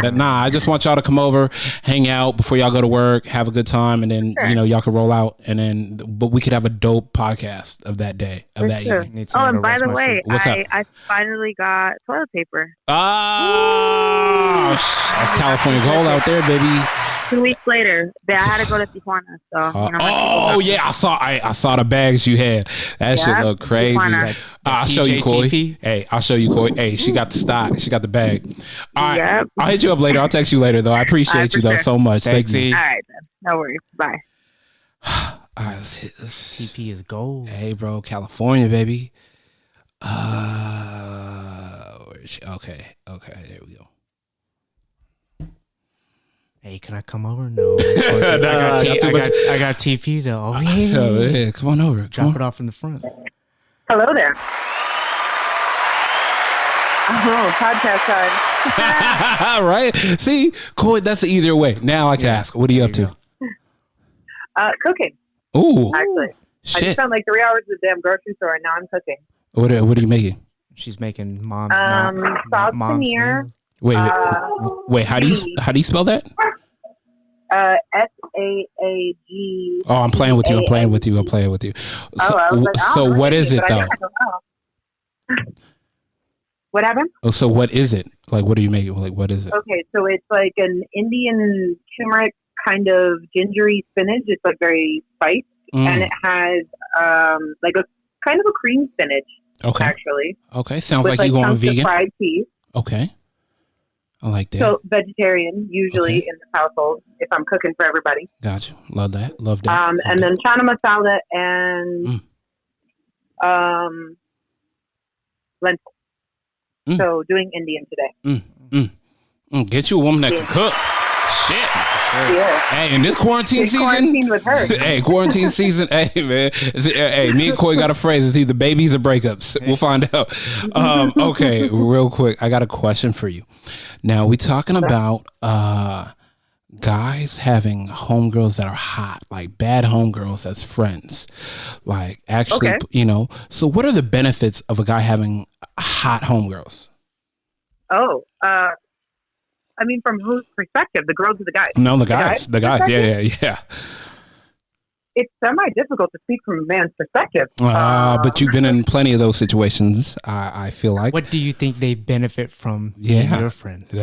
it. Nah, I just want y'all to come over, hang out before y'all go to work, have a good time, and then you know y'all can roll out, but we could have a dope podcast of that day, of that evening. Oh, and by the way, I finally got toilet paper. Oh, that's California gold out there, baby. 2 weeks later, I had to go to Tijuana. So, yeah, I saw the bags you had. That shit look crazy. I'll show you, Coy. Hey, I'll show you, Coy. Hey, she got the stock. She got the bag. All right, yep. I'll hit you up later. I'll text you later, though. I appreciate you, though, so much. Thank you. All right, then. No worries. Bye. All right, let's hit this. TP is gold. Hey, bro, California, baby. Where is she? Okay, there we go. Hey, can I come over? No. I got TP though. Oh, yeah. Come on over. Drop it off in the front. Hello there. Oh, podcast time. Right? See, Coy, that's the easier way. Now I can ask. What are you up to? Cooking. Ooh. Actually. Shit. I just spent like 3 hours at the damn grocery store and now I'm cooking. What are you making? She's making mom's paneer. Wait. How do you spell that? SAAG. Oh, I'm playing with you. So what is it though? What happened? Oh, so what is it? Like, what are you making? Like, what is it? Okay, so it's like an Indian turmeric kind of gingery spinach. It's like very spiced, and it has like a kind of a cream spinach. Okay. Actually. Okay. Sounds like you're going vegan. Fried peas. Okay. I like that. So vegetarian usually in this household if I'm cooking for everybody. Gotcha. Love that. And then chana masala and lentil. So doing Indian today. Get you a woman that can cook. Shit. Sure. Yeah. Hey, in this quarantine season, with her. Hey, quarantine season. Hey, man. Hey, me and Coy got a phrase. It's either babies or breakups. We'll find out. Okay, real quick. I got a question for you. Now, we talking about guys having homegirls that are hot, like bad homegirls as friends. Like, actually, you know. So, what are the benefits of a guy having hot homegirls? Oh, I mean, from whose perspective? The girls or the guys? No, the guys. Yeah. It's semi-difficult to speak from a man's perspective. But you've been in plenty of those situations, I feel like. What do you think they benefit from being your friend? Okay.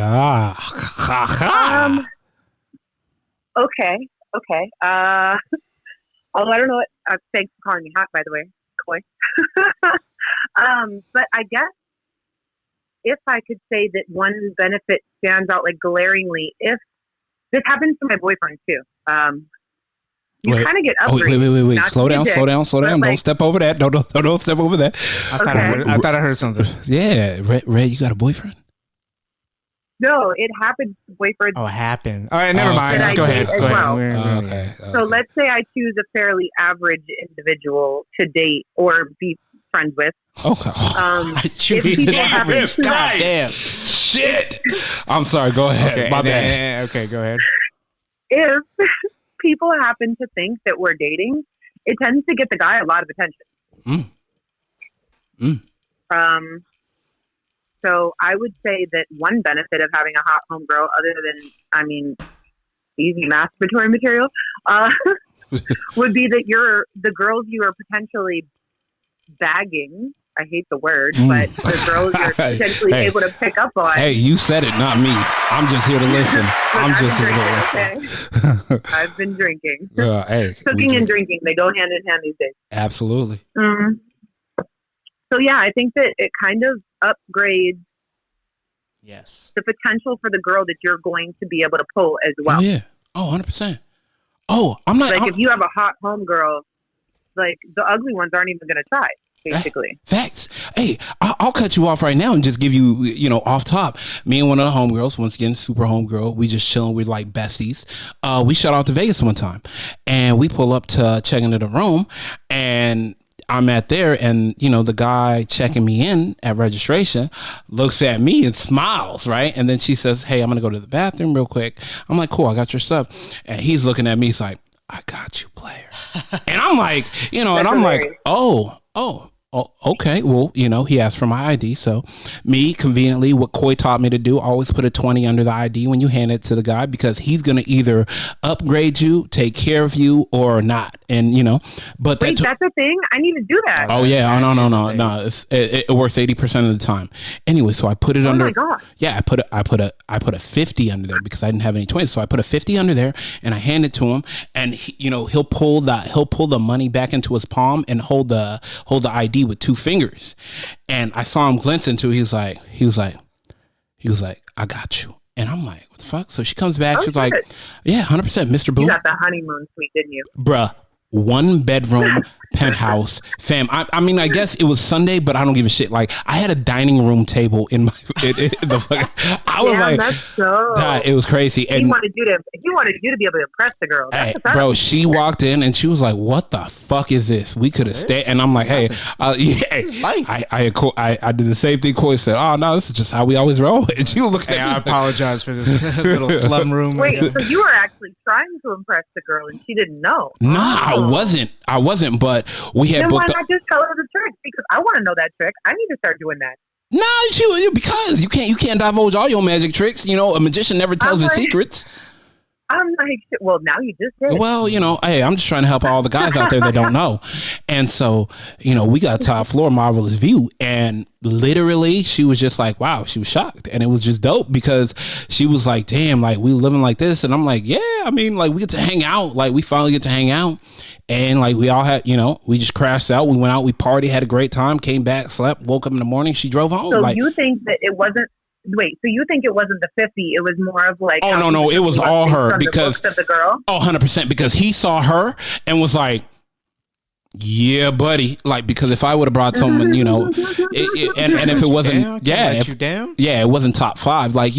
Although I don't know what... thanks for calling me hot, by the way, Coy. But I guess if I could say that one benefit stands out like glaringly, if this happens to my boyfriend too, you kind of get upgraded. Wait. Slow down. Like, don't step over that. Don't step over that. I thought I heard something. Yeah. Red, you got a boyfriend? No, it happened to boyfriend. Oh, it happened. All right, never mind. Go ahead. Okay. So let's say I choose a fairly average individual to date or be friends with. Okay. God damn. Shit. I'm sorry. Go ahead. Okay, My bad. Okay, go ahead. If people happen to think that we're dating, it tends to get the guy a lot of attention. So I would say that one benefit of having a hot homegirl, other than, easy masturbatory material, would be that the girls you are potentially bagging, I hate the word, but the girls you're potentially able to pick up on. Hey, you said it, not me. I'm just here to listen. I've been drinking. Hey, cooking and drinking, they go hand in hand these days. Absolutely. So yeah, I think that it kind of upgrades Yes. the potential for the girl that you're going to be able to pull as well. Oh, yeah. Oh, 100%. Oh, I'm not. Like, if you have a hot homegirl, like, the ugly ones aren't even going to try, basically. Facts. Hey, I'll cut you off right now and just give you, off top. Me and one of the homegirls, once again, super homegirl, we just chilling with like besties. We shot out to Vegas one time, and we pull up to check into the room, and I'm at there, and the guy checking me in at registration looks at me and smiles, right? And then she says, "Hey, I'm gonna go to the bathroom real quick." I'm like, "Cool, I got your stuff." And he's looking at me, he's like, "I got you, player." And I'm like, and I'm like, oh, okay. Well, he asked for my ID. So me, conveniently, what Coy taught me to do, always put a 20 under the ID when you hand it to the guy, because he's going to either upgrade you, take care of you, or not. And, but wait, that's a thing? I need to do that. Oh, yeah. Oh, no. It works 80% of the time. Anyway, so I put it under. Oh, my God. Yeah, I put a 50 under there because I didn't have any 20s. So I put a 50 under there and I hand it to him, and he'll pull the money back into his palm and hold the ID with 2 fingers. And I saw him glance into it. He was like, "I got you." And I'm like, "What the fuck?" So she comes back. She's like, "Yeah, 100%, Mr. Boom." You got the honeymoon suite, didn't you? Bruh. 1 bedroom penthouse, fam. I mean, I guess it was Sunday, but I don't give a shit. Like, I had a dining room table in my. I was like, that's so. It was crazy. And he wanted you to be able to impress the girl. Hey, bro, she walked in and she was like, "What the fuck is this? We could have stayed." And I'm like, "Hey, I did the same thing." Coy said, "Oh no, this is just how we always roll." And she was looking. Hey, I apologize for this little slum room. Wait, so you were actually trying to impress the girl and she didn't know? Nah, I wasn't, but we had then booked. Why not just tell her the trick? Because I want to know that trick. I need to start doing that. Nah, because you can't divulge all your magic tricks. A magician never tells his secrets. I'm like, well, now you just did. Well, hey, I'm just trying to help all the guys out there that don't know. And so, we got top floor, marvelous view. And literally, she was just like, wow, she was shocked. And it was just dope because she was like, damn, like, we living like this. And I'm like, yeah, I mean, like, we get to hang out. Like, we finally get to hang out. And like, we all had, we just crashed out. We went out, we partied, had a great time, came back, slept, woke up in the morning. She drove home. So you think that it wasn't. Wait, so you think it wasn't the 50? It was more of like... Oh, no, it was all her because... The girl? Oh, 100%, because he saw her and was like, yeah, buddy. Like, because if I would have brought someone, and if it wasn't... it wasn't top 5. Like,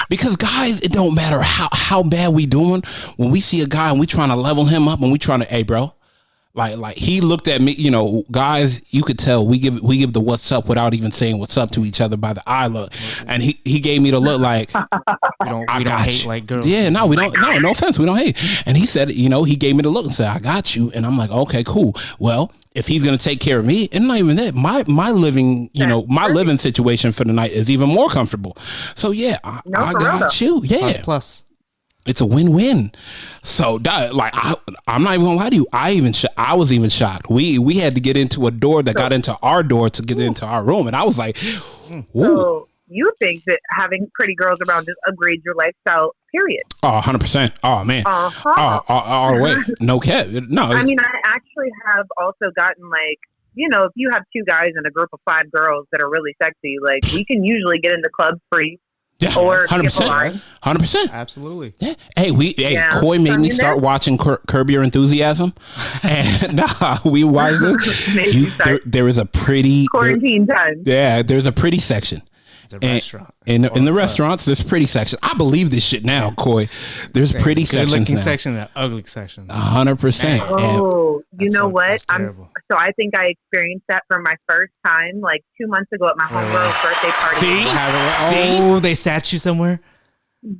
because guys, it don't matter how bad we doing. When we see a guy and we trying to level him up and we trying to, hey, bro... Like he looked at me, guys, you could tell we give the what's up without even saying what's up to each other by the eye look. And he gave me the look like, we don't hate like girls. Yeah, no, we don't. No offense. We don't hate. And he said, he gave me the look and said, "I got you." And I'm like, okay, cool. Well, if he's going to take care of me, and not even that, my living, my living situation for the night is even more comfortable. So yeah, I got you. Yeah. Plus. It's a win-win. So, like, I'm not even gonna lie to you. I was even shocked. We had to get into a door that got into our door to get into our room, and I was like, "Ooh." So you think that having pretty girls around just upgrades your lifestyle? Period. Oh, 100%. Oh man. All the way. No cap. No. I mean, I actually have also gotten like, if you have 2 guys and a group of 5 girls that are really sexy, like we can usually get into clubs free. Yeah, 100%. 100%. Absolutely. Yeah. Hey, Coy made me start watching Curb Your Enthusiasm, and we watched it. There is a pretty quarantine time. Yeah, there's a pretty section. It's a restaurant. In the restaurants, there's pretty section. I believe this shit now, Coy. There's pretty sections now. Good-looking section and ugly section. 100%. Oh, you know what? So I think I experienced that for my first time, like 2 months ago at my homegirl's birthday party. Oh, they sat you somewhere?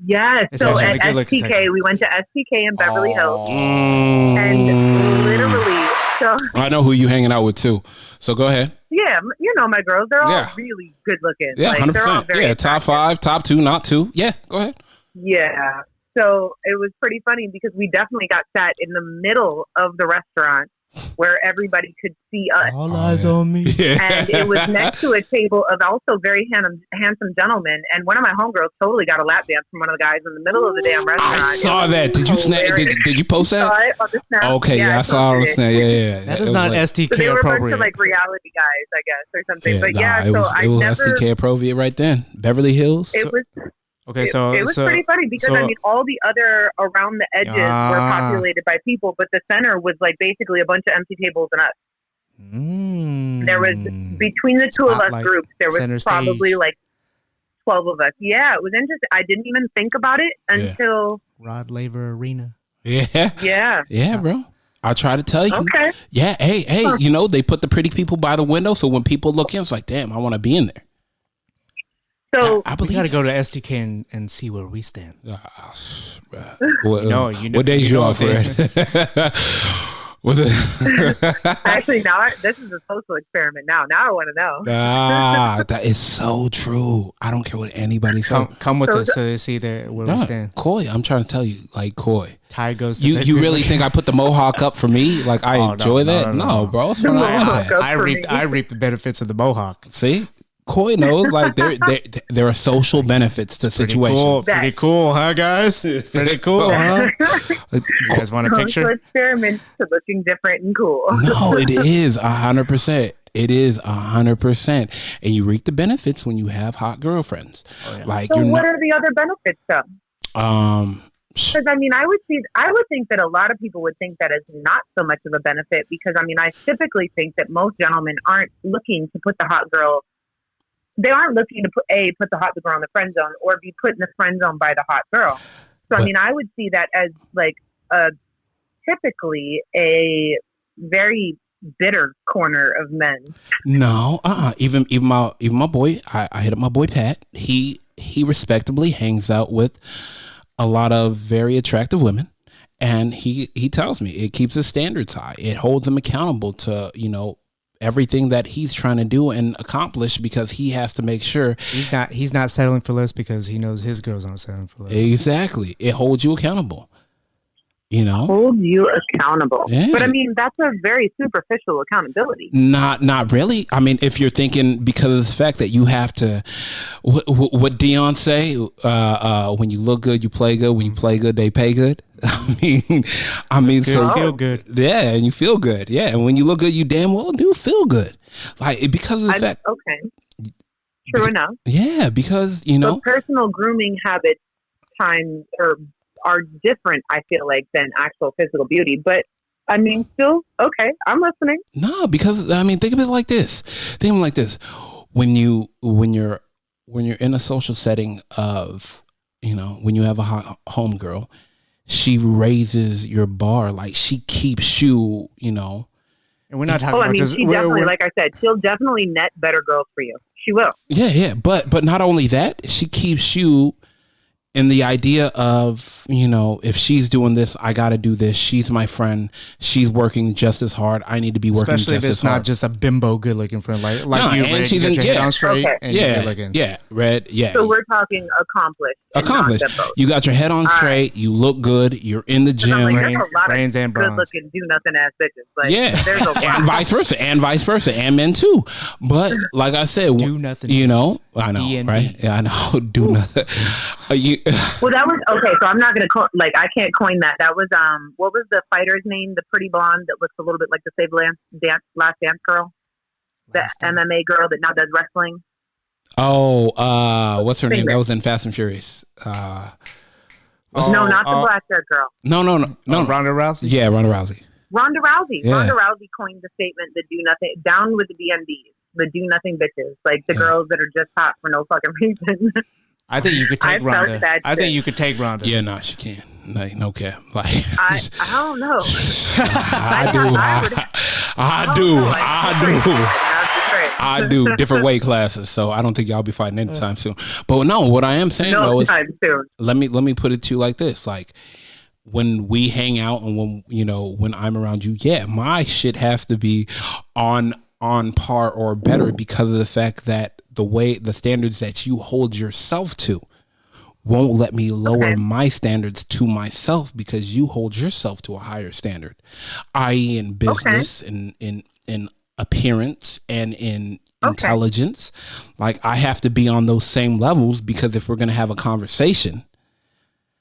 Yes. So at STK, we went to STK in Beverly Hills. And literally, so I know who you hanging out with too. So go ahead. Yeah, my girls, they're all really good looking. Yeah, 100%. Yeah, top 5, top 2, not 2. Yeah, go ahead. Yeah. So it was pretty funny because we definitely got sat in the middle of the restaurant. where everybody could see us. All eyes on me. And it was next to a table of also very handsome gentlemen. And one of my homegirls totally got a lap dance from one of the guys in the middle of the damn restaurant. I saw that. Did you snap? Did you post that? Saw it on the snap. Okay, yeah, I saw it on the snap. Yeah. That is not STK so they were appropriate. A bunch of like reality guys, I guess, or something. But it was STK appropriate right then. Beverly Hills. It was. Okay, it was pretty funny because I mean, all the other around the edges were populated by people, but the center was like basically a bunch of empty tables and us. There was between the two of us groups, there was probably like 12 of us. Yeah, it was interesting. I didn't even think about it until Rod Laver Arena. Yeah, bro. I try to tell you. Okay. Yeah, hey, you know, they put the pretty people by the window, so when people look in, it's like, damn, I want to be in there. So I believe we got to go to STK and see where we stand. What days you off, Fred? Was it? Actually, now this is a social experiment. Now I want to know. That is so true. I don't care what anybody says. Come with us so you see where we stand. Coy, I'm trying to tell you, like Coy. Ty goes. To you really think I put the mohawk up for me? Like I enjoy that? No, bro. It's fun. I reap the benefits of the mohawk. See. Coy knows, like there are social benefits to situations. Pretty cool, huh, guys? Pretty cool, huh? You guys want a picture? Social experiment to looking different and cool. No, it is 100%. It is 100%, and you reap the benefits when you have hot girlfriends. Oh, yeah. Like, so what are the other benefits, though? Because I mean, I would think that a lot of people would think that is not so much of a benefit because I mean, I typically think that most gentlemen aren't looking to put the hot girl. They aren't looking to put the hot girl in the friend zone or be put in the friend zone by the hot girl. So, I mean, I would see that as like typically a very bitter corner of men. No, even my boy, I hit up my boy Pat. He respectably hangs out with a lot of very attractive women. And he tells me it keeps his standards high. It holds him accountable to, you know, everything that he's trying to do and accomplish because he has to make sure he's not settling for less because he knows his girls aren't settling for less. Exactly. It holds you accountable. You know, hold you accountable. Yeah. But I mean, that's a very superficial accountability. Not really. I mean, if you're thinking because of the fact that you have to, what Dion say? When you look good, you play good. When you play good, they pay good. I mean, so you feel good. Yeah, and you feel good. Yeah, and when you look good, you damn well do feel good. Like because of the fact. Okay. True enough. Yeah, because you know, so personal grooming habits are different, I feel like, than actual physical beauty. But I mean, still, okay, I'm listening. No, because I mean, think of it like this. When you're in a social setting of, you know, when you have a hot home girl, she raises your bar, like she keeps you, you know. And we're not talking about she definitely, like I said, she'll definitely net better girls for you. She will. Yeah. But not only that, she keeps you in the idea of, you know, if she's doing this, I got to do this. She's my friend. She's working just as hard. I need to be working just as hard. Especially if it's not just a bimbo good-looking friend. Like no, you, Red, you get your head on straight. Okay. And Red, yeah. So we're talking accomplished. You got your head on straight. You look good. You're in the gym. Brains and bronze. Good-looking, do-nothing-ass bitches. Like, there's a lot. And vice versa. And men, too. But like I said, do nothing. You know, I know, D&D. Right? Yeah, I know. Do nothing. Well, that was okay. So I'm not gonna I can't coin that. That was what was the fighter's name? The pretty blonde that looks a little bit like the Save Last Dance girl, the MMA girl that now does wrestling. Oh, what's her name? That was in Fast and Furious. No, not the black haired girl. No. Ronda Rousey. Yeah, Ronda Rousey. Ronda Rousey. Yeah. Ronda Rousey coined the statement: "The do nothing, down with the DMDs, the do nothing bitches, like the girls that are just hot for no fucking reason." I think you could take Ronda. I think you could take Ronda. Yeah, no, she can. Like, no cap. Like, I don't know. I do different weight classes, so I don't think y'all be fighting anytime soon. But no, what I am saying though is, let me put it to you like this: like when we hang out and when I'm around you, yeah, my shit has to be on par or better because of the fact that the standards that you hold yourself to won't let me lower my standards to myself because you hold yourself to a higher standard, i.e. in business, in appearance, and in intelligence. Like, I have to be on those same levels, because if we're going to have a conversation.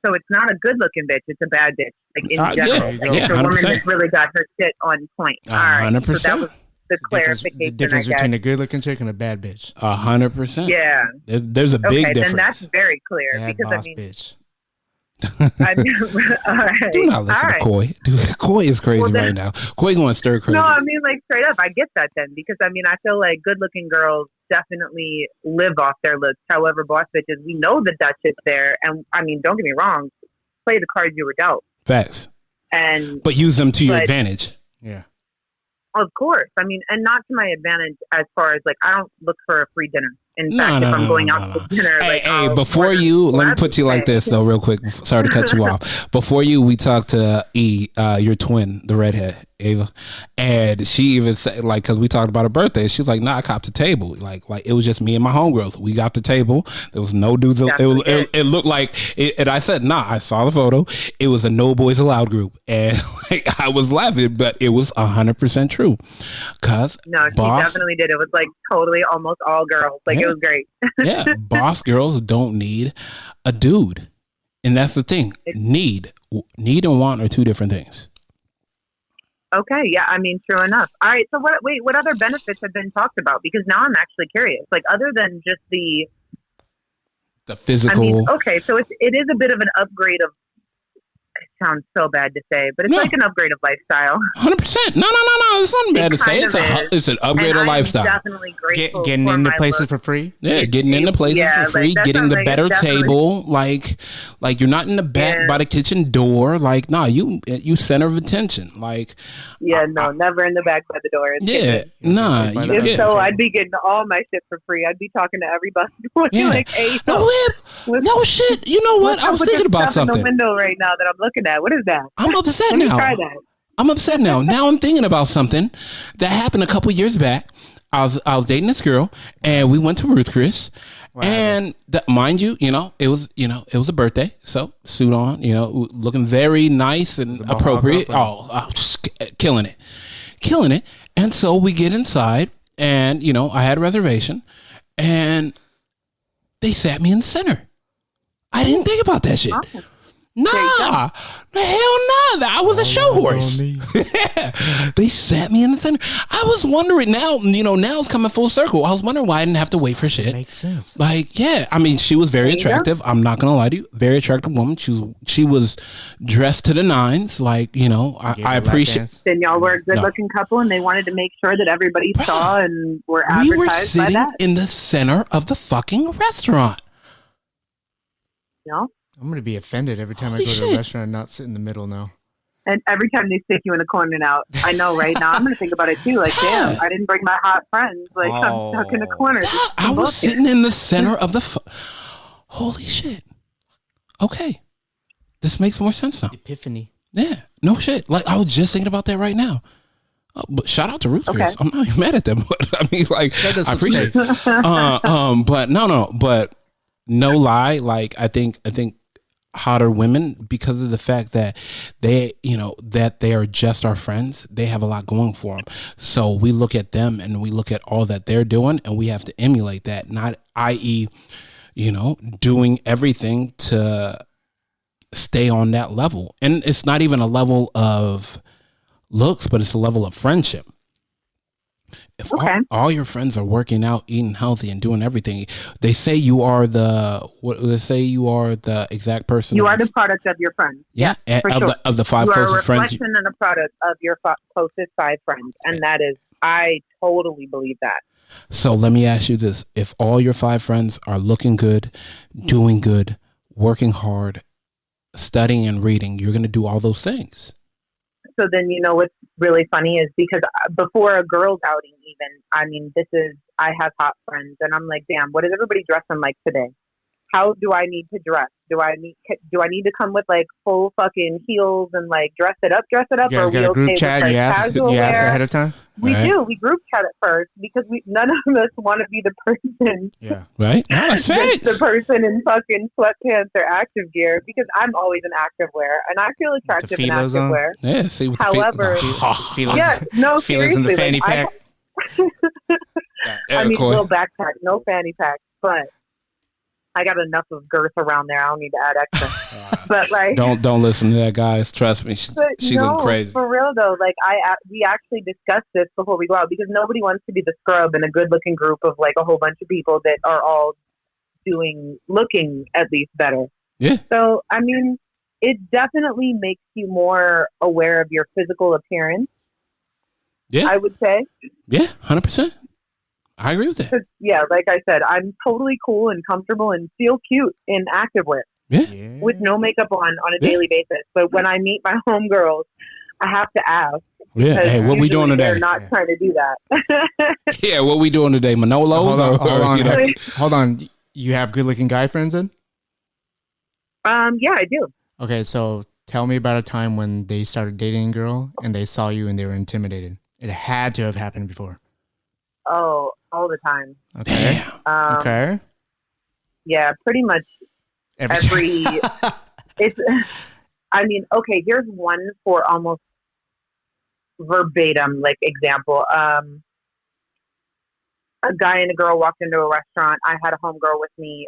So it's not a good looking bitch, it's a bad bitch. Like, in general. It's a woman that's really got her shit on point. 100%. So that was the clarification. The difference between a good looking chick and a bad bitch. 100%. Yeah. There's a big difference. Then that's very clear. Bad because boss I mean, bitch. all right. Do not listen to Coy. Dude, Coy is crazy right now. Coy going stir crazy. No, I mean, like, straight up, I get that then, because I mean, I feel like good-looking girls definitely live off their looks. However, boss bitches, we know that shit's there, and I mean, don't get me wrong, play the cards you were dealt. Facts. But use them to your advantage. Yeah. Of course, I mean, and not to my advantage as far as like I don't look for a free dinner. In fact, if I'm going out to dinner, hey, before you, let me put you like this though, real quick. Sorry to cut you off. Before we talked to your twin, the redhead, Ava, and she even said, like, because we talked about her birthday, she was like, "Nah, I copped a table. Like it was just me and my homegirls. We got the table. There was no dudes. It looked like it, and I said, nah. I saw the photo. It was a no boys allowed group, and like I was laughing, but it was 100% true. Cause she definitely did. It was like totally almost all girls. Like it was great. Yeah, boss girls don't need a dude, and that's the thing. Need and want are two different things. Okay, yeah, I mean, true enough. All right, so what other benefits have been talked about? Because now I'm actually curious. Like, other than just the physical. I mean, okay, so it is a bit of an upgrade of. It sounds so bad to say, but it's like an upgrade of lifestyle. 100%. No. It's not bad to say. It's an upgrade of lifestyle. Definitely grateful. Getting into places for free. Yeah, getting into places for free. Getting the better table. Like you're not in the back by the kitchen door. Like, nah, you center of attention. Like, never in the back by the door. If so, I'd be getting all my shit for free. I'd be talking to everybody. Like, hey, no shit. You know what? I was thinking about something. In the window right now that I'm looking at. What is that? I'm upset now. Try that. I'm upset now. Now I'm thinking about something that happened a couple years back. I was dating this girl, and we went to Ruth Chris. Wow. And mind you, it was a birthday, so suit on, looking very nice and appropriate. Just killing it. And so we get inside, and I had a reservation, and they sat me in the center. I didn't think about that shit. Awesome. Nah, hell nah. I was a show horse. They sat me in the center. I was wondering now it's coming full circle. I was wondering why I didn't have to wait for shit. Makes sense. Like, yeah, I mean, she was very attractive. I'm not gonna lie to you. Very attractive woman. She was dressed to the nines. Like, I appreciate. Then y'all were a good looking couple, and they wanted to make sure that everybody saw and were advertised. We were sitting in the center of the fucking restaurant. No. I'm going to be offended every time I go to a restaurant and not sit in the middle now. And every time they stick you in a corner now, I know, right? Now I'm going to think about it too. Like, damn, I didn't bring my hot friends. Like, I'm stuck in a corner. I was sitting in the center of the... Holy shit. Okay. This makes more sense now. Epiphany. Yeah. No shit. Like, I was just thinking about that right now. But shout out to Ruth Chris. I'm not even mad at them. But I mean, like, I appreciate it. But no. But no lie. Like, I think hotter women, because of the fact that they are just our friends, they have a lot going for them. So we look at them and we look at all that they're doing, and we have to emulate that, not i.e., doing everything to stay on that level. And it's not even a level of looks, but it's a level of friendship. If all your friends are working out, eating healthy, and doing everything, they say you are the exact person. You are the product of your friends. Yeah, of the five closest friends. You are a reflection and a product of your closest five friends, and that is, I totally believe that. So let me ask you this: if all your five friends are looking good, doing good, working hard, studying and reading, you're going to do all those things. So then, what's really funny is because before a girl's outing, even, I mean, I have hot friends, and I'm like, damn, what is everybody dressing like today? how do I need to dress? Do I need to come with like full fucking heels and like dress it up? You guys got a group chat? You ask ahead of time? We do. We group chat at first because none of us want to be the person. Yeah. Right? No, that's right. The person in fucking sweatpants or active gear, because I'm always in active wear and I feel attractive in active wear. Yeah, see what However, feelings in the fanny pack. I mean, little backpack, no fanny pack, but I got enough of girth around there. I don't need to add extra. But like, don't listen to that, guys. Trust me, she's going crazy. For real though, like we actually discussed this before we go out because nobody wants to be the scrub in a good-looking group of like a whole bunch of people that are all looking at least better. Yeah. So I mean, it definitely makes you more aware of your physical appearance. Yeah, I would say. Yeah, 100%. I agree with that. Yeah, like I said, I'm totally cool and comfortable and feel cute in activewear. Yeah. With no makeup on a daily basis. But when I meet my homegirls, I have to ask. Yeah, hey, what we doing today? They're not trying to do that. Yeah, what we doing today? Manolos? Hold on. You have good-looking guy friends then? Yeah, I do. Okay, so tell me about a time when they started dating a girl and they saw you and they were intimidated. It had to have happened before. Oh, all the time. Okay. Okay. Yeah, pretty much every it's I mean, okay, here's one for almost verbatim like example. A guy and a girl walked into a restaurant. I had a homegirl with me.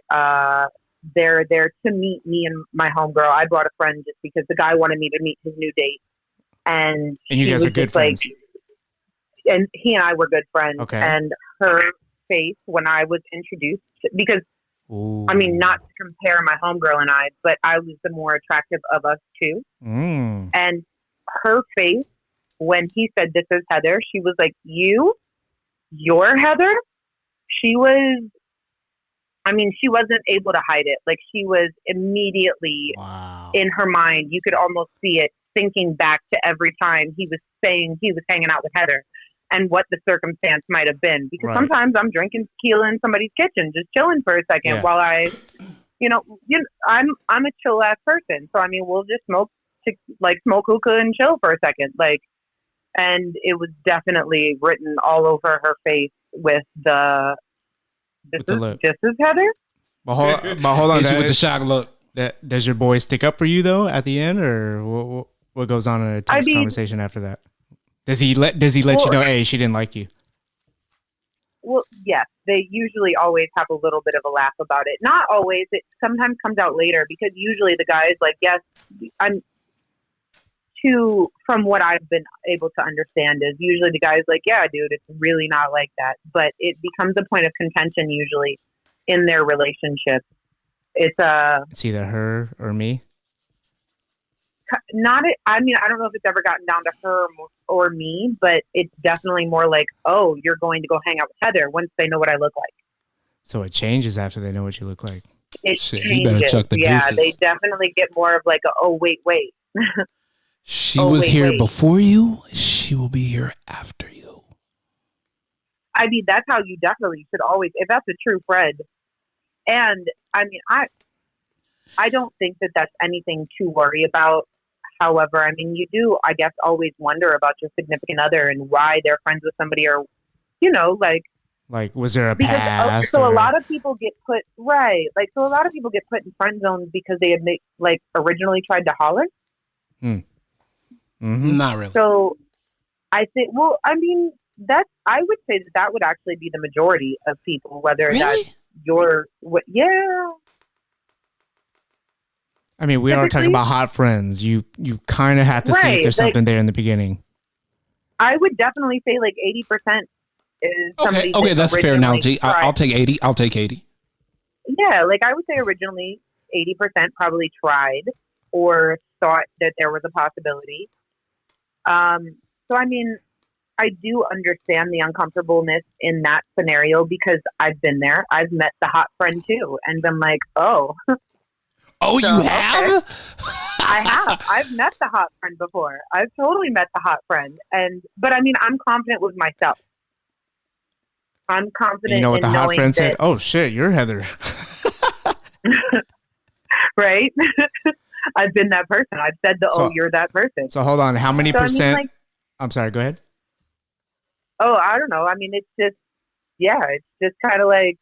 They're there to meet me and my homegirl. I brought a friend just because the guy wanted me to meet his new date. And you guys are good friends. And he and I were good friends. Okay. And her face when I was introduced, because I mean, not to compare my homegirl and I, but I was the more attractive of us two. And her face when he said, "This is Heather," she was like, "You're Heather?" She was, I mean, she wasn't able to hide it. Like she was immediately in her mind. You could almost see it thinking back to every time he was saying he was hanging out with Heather and what the circumstance might have been. Because sometimes I'm drinking tequila in somebody's kitchen, just chilling for a second while I, I'm a chill ass person. So I mean, we'll just smoke hookah and chill for a second. Like, and it was definitely written all over her face with this is Heather. But hold on, with the shock look. Does your boy stick up for you though at the end, or what goes on in a text conversation after that? Does he let you know, hey, she didn't like you? Well, yes, they usually always have a little bit of a laugh about it. Not always. It sometimes comes out later because usually the guy is like, yes, from what I've been able to understand is usually the guy's like, yeah, dude, it's really not like that. But it becomes a point of contention usually in their relationship. It's either her or me. I mean, I don't know if it's ever gotten down to her or me, but it's definitely more like, oh, you're going to go hang out with Heather once they know what I look like. So it changes after they know what you look like. It changes. You better chuck the deuces. They definitely get more of like, wait. She was here before you. She will be here after you. I mean, that's how you definitely should always, if that's a true friend. And I mean, I don't think that that's anything to worry about. However, I mean, you do, I guess, always wonder about your significant other and why they're friends with somebody, or, like, was there a past? So a lot of people get put so a lot of people get put in friend zones because they had originally tried to holler. Not really. So I think, well, I mean, I would say that would actually be the majority of people, whether that's yeah. I mean, we are talking about hot friends. You kind of have to see if there's something there in the beginning. I would definitely say 80% is somebody. Okay, that's a fair analogy. I'll take 80. I'll take 80. Yeah, I would say originally 80% probably tried or thought that there was a possibility. So I mean, I do understand the uncomfortableness in that scenario because I've been there. I've met the hot friend too and been like, oh. Oh, so, you have? Okay. I have. I've met the hot friend before. I've totally met the hot friend. But I mean, I'm confident with myself. I'm confident. You know what the hot friend said? Oh shit, you're Heather. Right? I've been that person. I've said you're that person. So hold on. How many percent? I mean, I'm sorry. Go ahead. Oh, I don't know. I mean, it's just kind of like,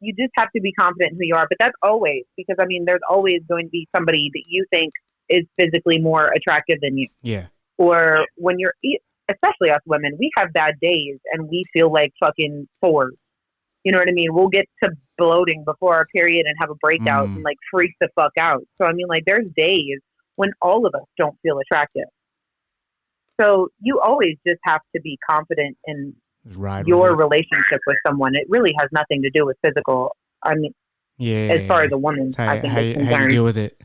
you just have to be confident in who you are. But that's always, because I mean, there's always going to be somebody that you think is physically more attractive than you. Yeah. Or when you're, especially us women, we have bad days and we feel like fucking fours. You know what I mean? We'll get to bloating before our period and have a breakout and like freak the fuck out. So I mean, like, there's days when all of us don't feel attractive. So you always just have to be confident in your relationship with someone. It really has nothing to do with physical. I mean, as far as a woman, I think it's concerned. How you deal with it?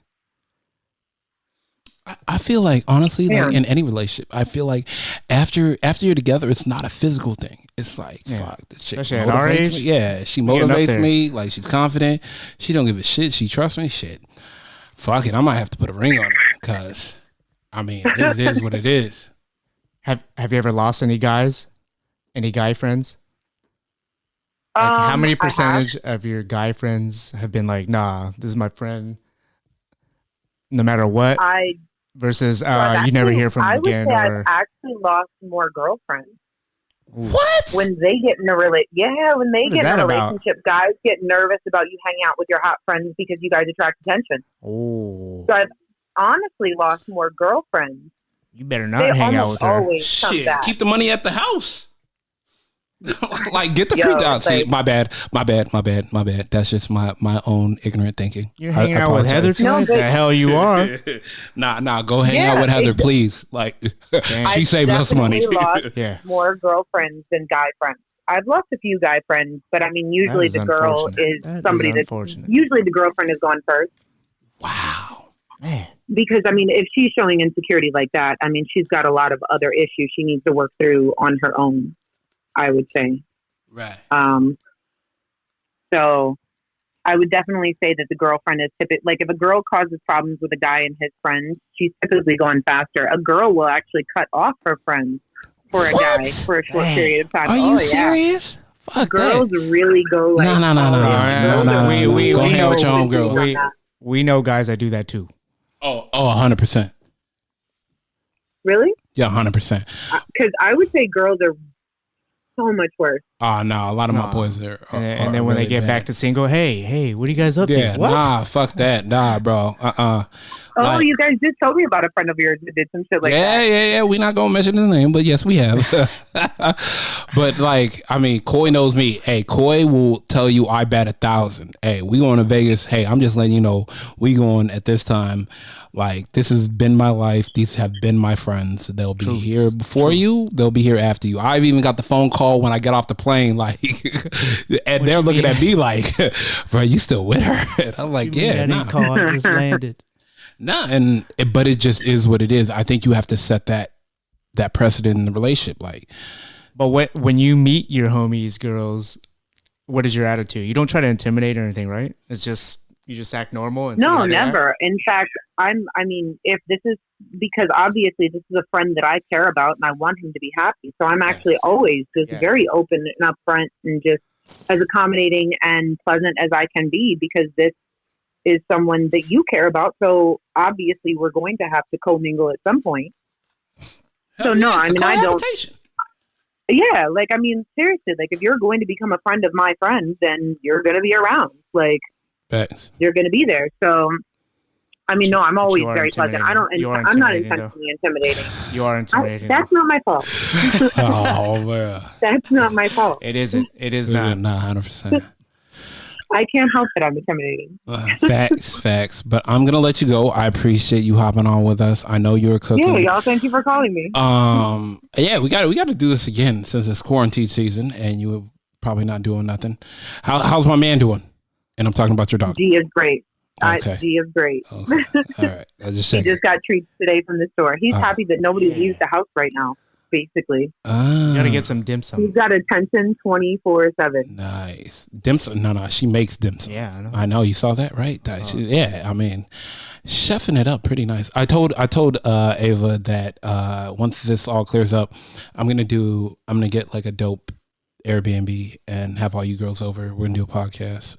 I feel like, honestly, like in any relationship, I feel like after you're together, it's not a physical thing. It's like, fuck, this chick motivates me. Yeah, she motivates me. Like, she's confident. She don't give a shit. She trusts me. Shit. Fuck it. I might have to put a ring on it because, I mean, this is what it is. Have you ever lost any guys? Any guy friends? Like, how many percentage of your guy friends have been like, nah, this is my friend, no matter what? Versus you never hear from them again. I would say I've actually lost more girlfriends. What? When they get in a relationship, guys get nervous about you hanging out with your hot friends because you guys attract attention. Oh. So I've honestly lost more girlfriends. You better not hang out with her. Shit, keep the money at the house. Like, get the free out. See, my bad. That's just my own ignorant thinking. You're hanging out with Heather tonight? The hell you are. Nah, go hang out with Heather, please. Like, she saved us money. Lost more girlfriends than guy friends. I've lost a few guy friends, but I mean, usually the girl is somebody that usually the girlfriend has gone first. Wow. Man. Because I mean, if she's showing insecurity like that, I mean, she's got a lot of other issues she needs to work through on her own, I would say. Right. So I would definitely say that the girlfriend is typically, like, if a girl causes problems with a guy and his friends, she's typically gone faster. A girl will actually cut off her friends for a guy for a short period of time. Are you serious? Fuck girls that. really go like, no. We go hang out with your own girls. We know guys that do that too. Oh, 100%. Really? Yeah, 100%. Because I would say girls are so much worse. Oh, no, a lot of my boys are and then when they get back to single, hey, what are you guys up to? What? Nah, fuck that. Nah, bro. Oh, like, you guys just told me about a friend of yours that did some shit like that. Yeah. We're not gonna mention his name, but yes, we have. But like, I mean, Coy knows me. Hey, Coy will tell you I bet 1,000. Hey, we going to Vegas. Hey, I'm just letting you know we going at this time. Like, this has been my life. These have been my friends. They'll be here before you. They'll be here after you. I've even got the phone call when I get off the plane, like, and they're looking at me like, bro, you still with her? And I'm like, yeah, nah. Call, I just landed. Nah, but it just is what it is. I think you have to set that precedent in the relationship. Like, but when you meet your homies, girls, what is your attitude? You don't try to intimidate or anything, right? It's just you just act normal. And no, never. In fact, I mean, if this is because obviously this is a friend that I care about and I want him to be happy, so I'm actually always just very open and upfront and just as accommodating and pleasant as I can be because this is someone that you care about. So obviously we're going to have to commingle at some point. So no, I mean, I don't. Yeah. Like, I mean, seriously, like if you're going to become a friend of my friend, then you're going to be around. Like you're going to be there. So, I mean, no, I'm always very pleasant. I'm not intentionally intimidating. You are intimidating. That's not my fault. Oh man. That's not my fault. It isn't. It is not. Not 100%. I can't help it. I'm intimidating. Facts. But I'm gonna let you go. I appreciate you hopping on with us. I know you're cooking. Yeah, y'all. Thank you for calling me. Yeah, we got to do this again since it's quarantine season, and you were probably not doing nothing. How's my man doing? And I'm talking about your dog. G is great. Okay. G is great. Okay. All right. I just he just got treats today from the store. He's happy that nobody leaves the house right now. Basically, you gotta get some dim sum. He's got attention 24/7. Nice dim sum. No, she makes dim sum. Yeah, I know. You saw that, right? Yeah, I mean, chefing it up pretty nice. I told Ava that once this all clears up, I'm gonna get like a dope Airbnb and have all you girls over. We're gonna do a podcast.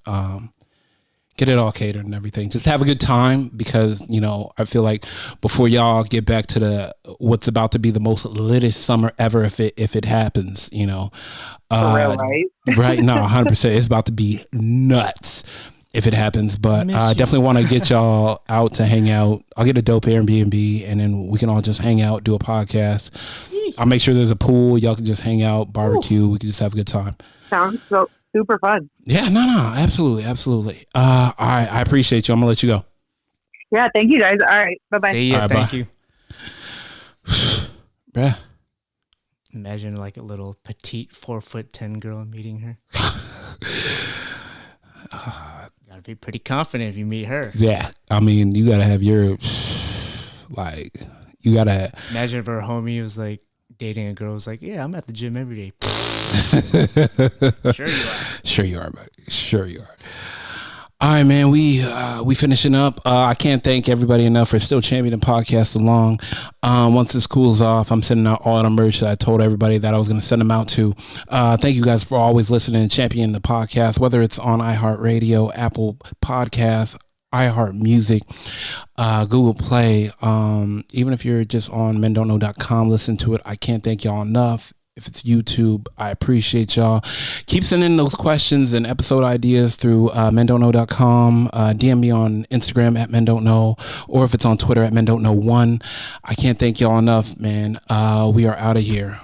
Get it all catered and everything. Just have a good time because, you know, I feel like before y'all get back to the what's about to be the most littest summer ever, if it happens, you know. For real, right? Right, no, 100%. It's about to be nuts if it happens. But I definitely want to get y'all out to hang out. I'll get a dope Airbnb and then we can all just hang out, do a podcast. I'll make sure there's a pool. Y'all can just hang out, barbecue. We can just have a good time. Sounds so super fun. Yeah, no, absolutely. All right, I appreciate you. I'm gonna let you go. Yeah, thank you guys. All right, bye-bye. See ya. Right, Thank bye. you. Bruh. Imagine like a little petite 4'10" girl meeting her. Gotta be pretty confident if you meet her. Yeah, I mean, you gotta have your you gotta imagine if her homie was like dating a girl who's like, yeah, I'm at the gym every day. Sure you are. Sure you are, buddy. Sure you are. All right, man. We finishing up. I can't thank everybody enough for still championing the podcast along. Once this cools off, I'm sending out all the merch that I told everybody that I was going to send them out to. Thank you guys for always listening and championing the podcast, whether it's on iHeartRadio, Apple Podcasts, iHeart Music, Google Play. Even if you're just on mendontknow.com, listen to it. I can't thank y'all enough. If it's YouTube, I appreciate y'all. Keep sending those questions and episode ideas through mendontknow.com. DM me on Instagram at mendontknow, or if it's on Twitter at mendontknow1. I can't thank y'all enough, man. We are out of here.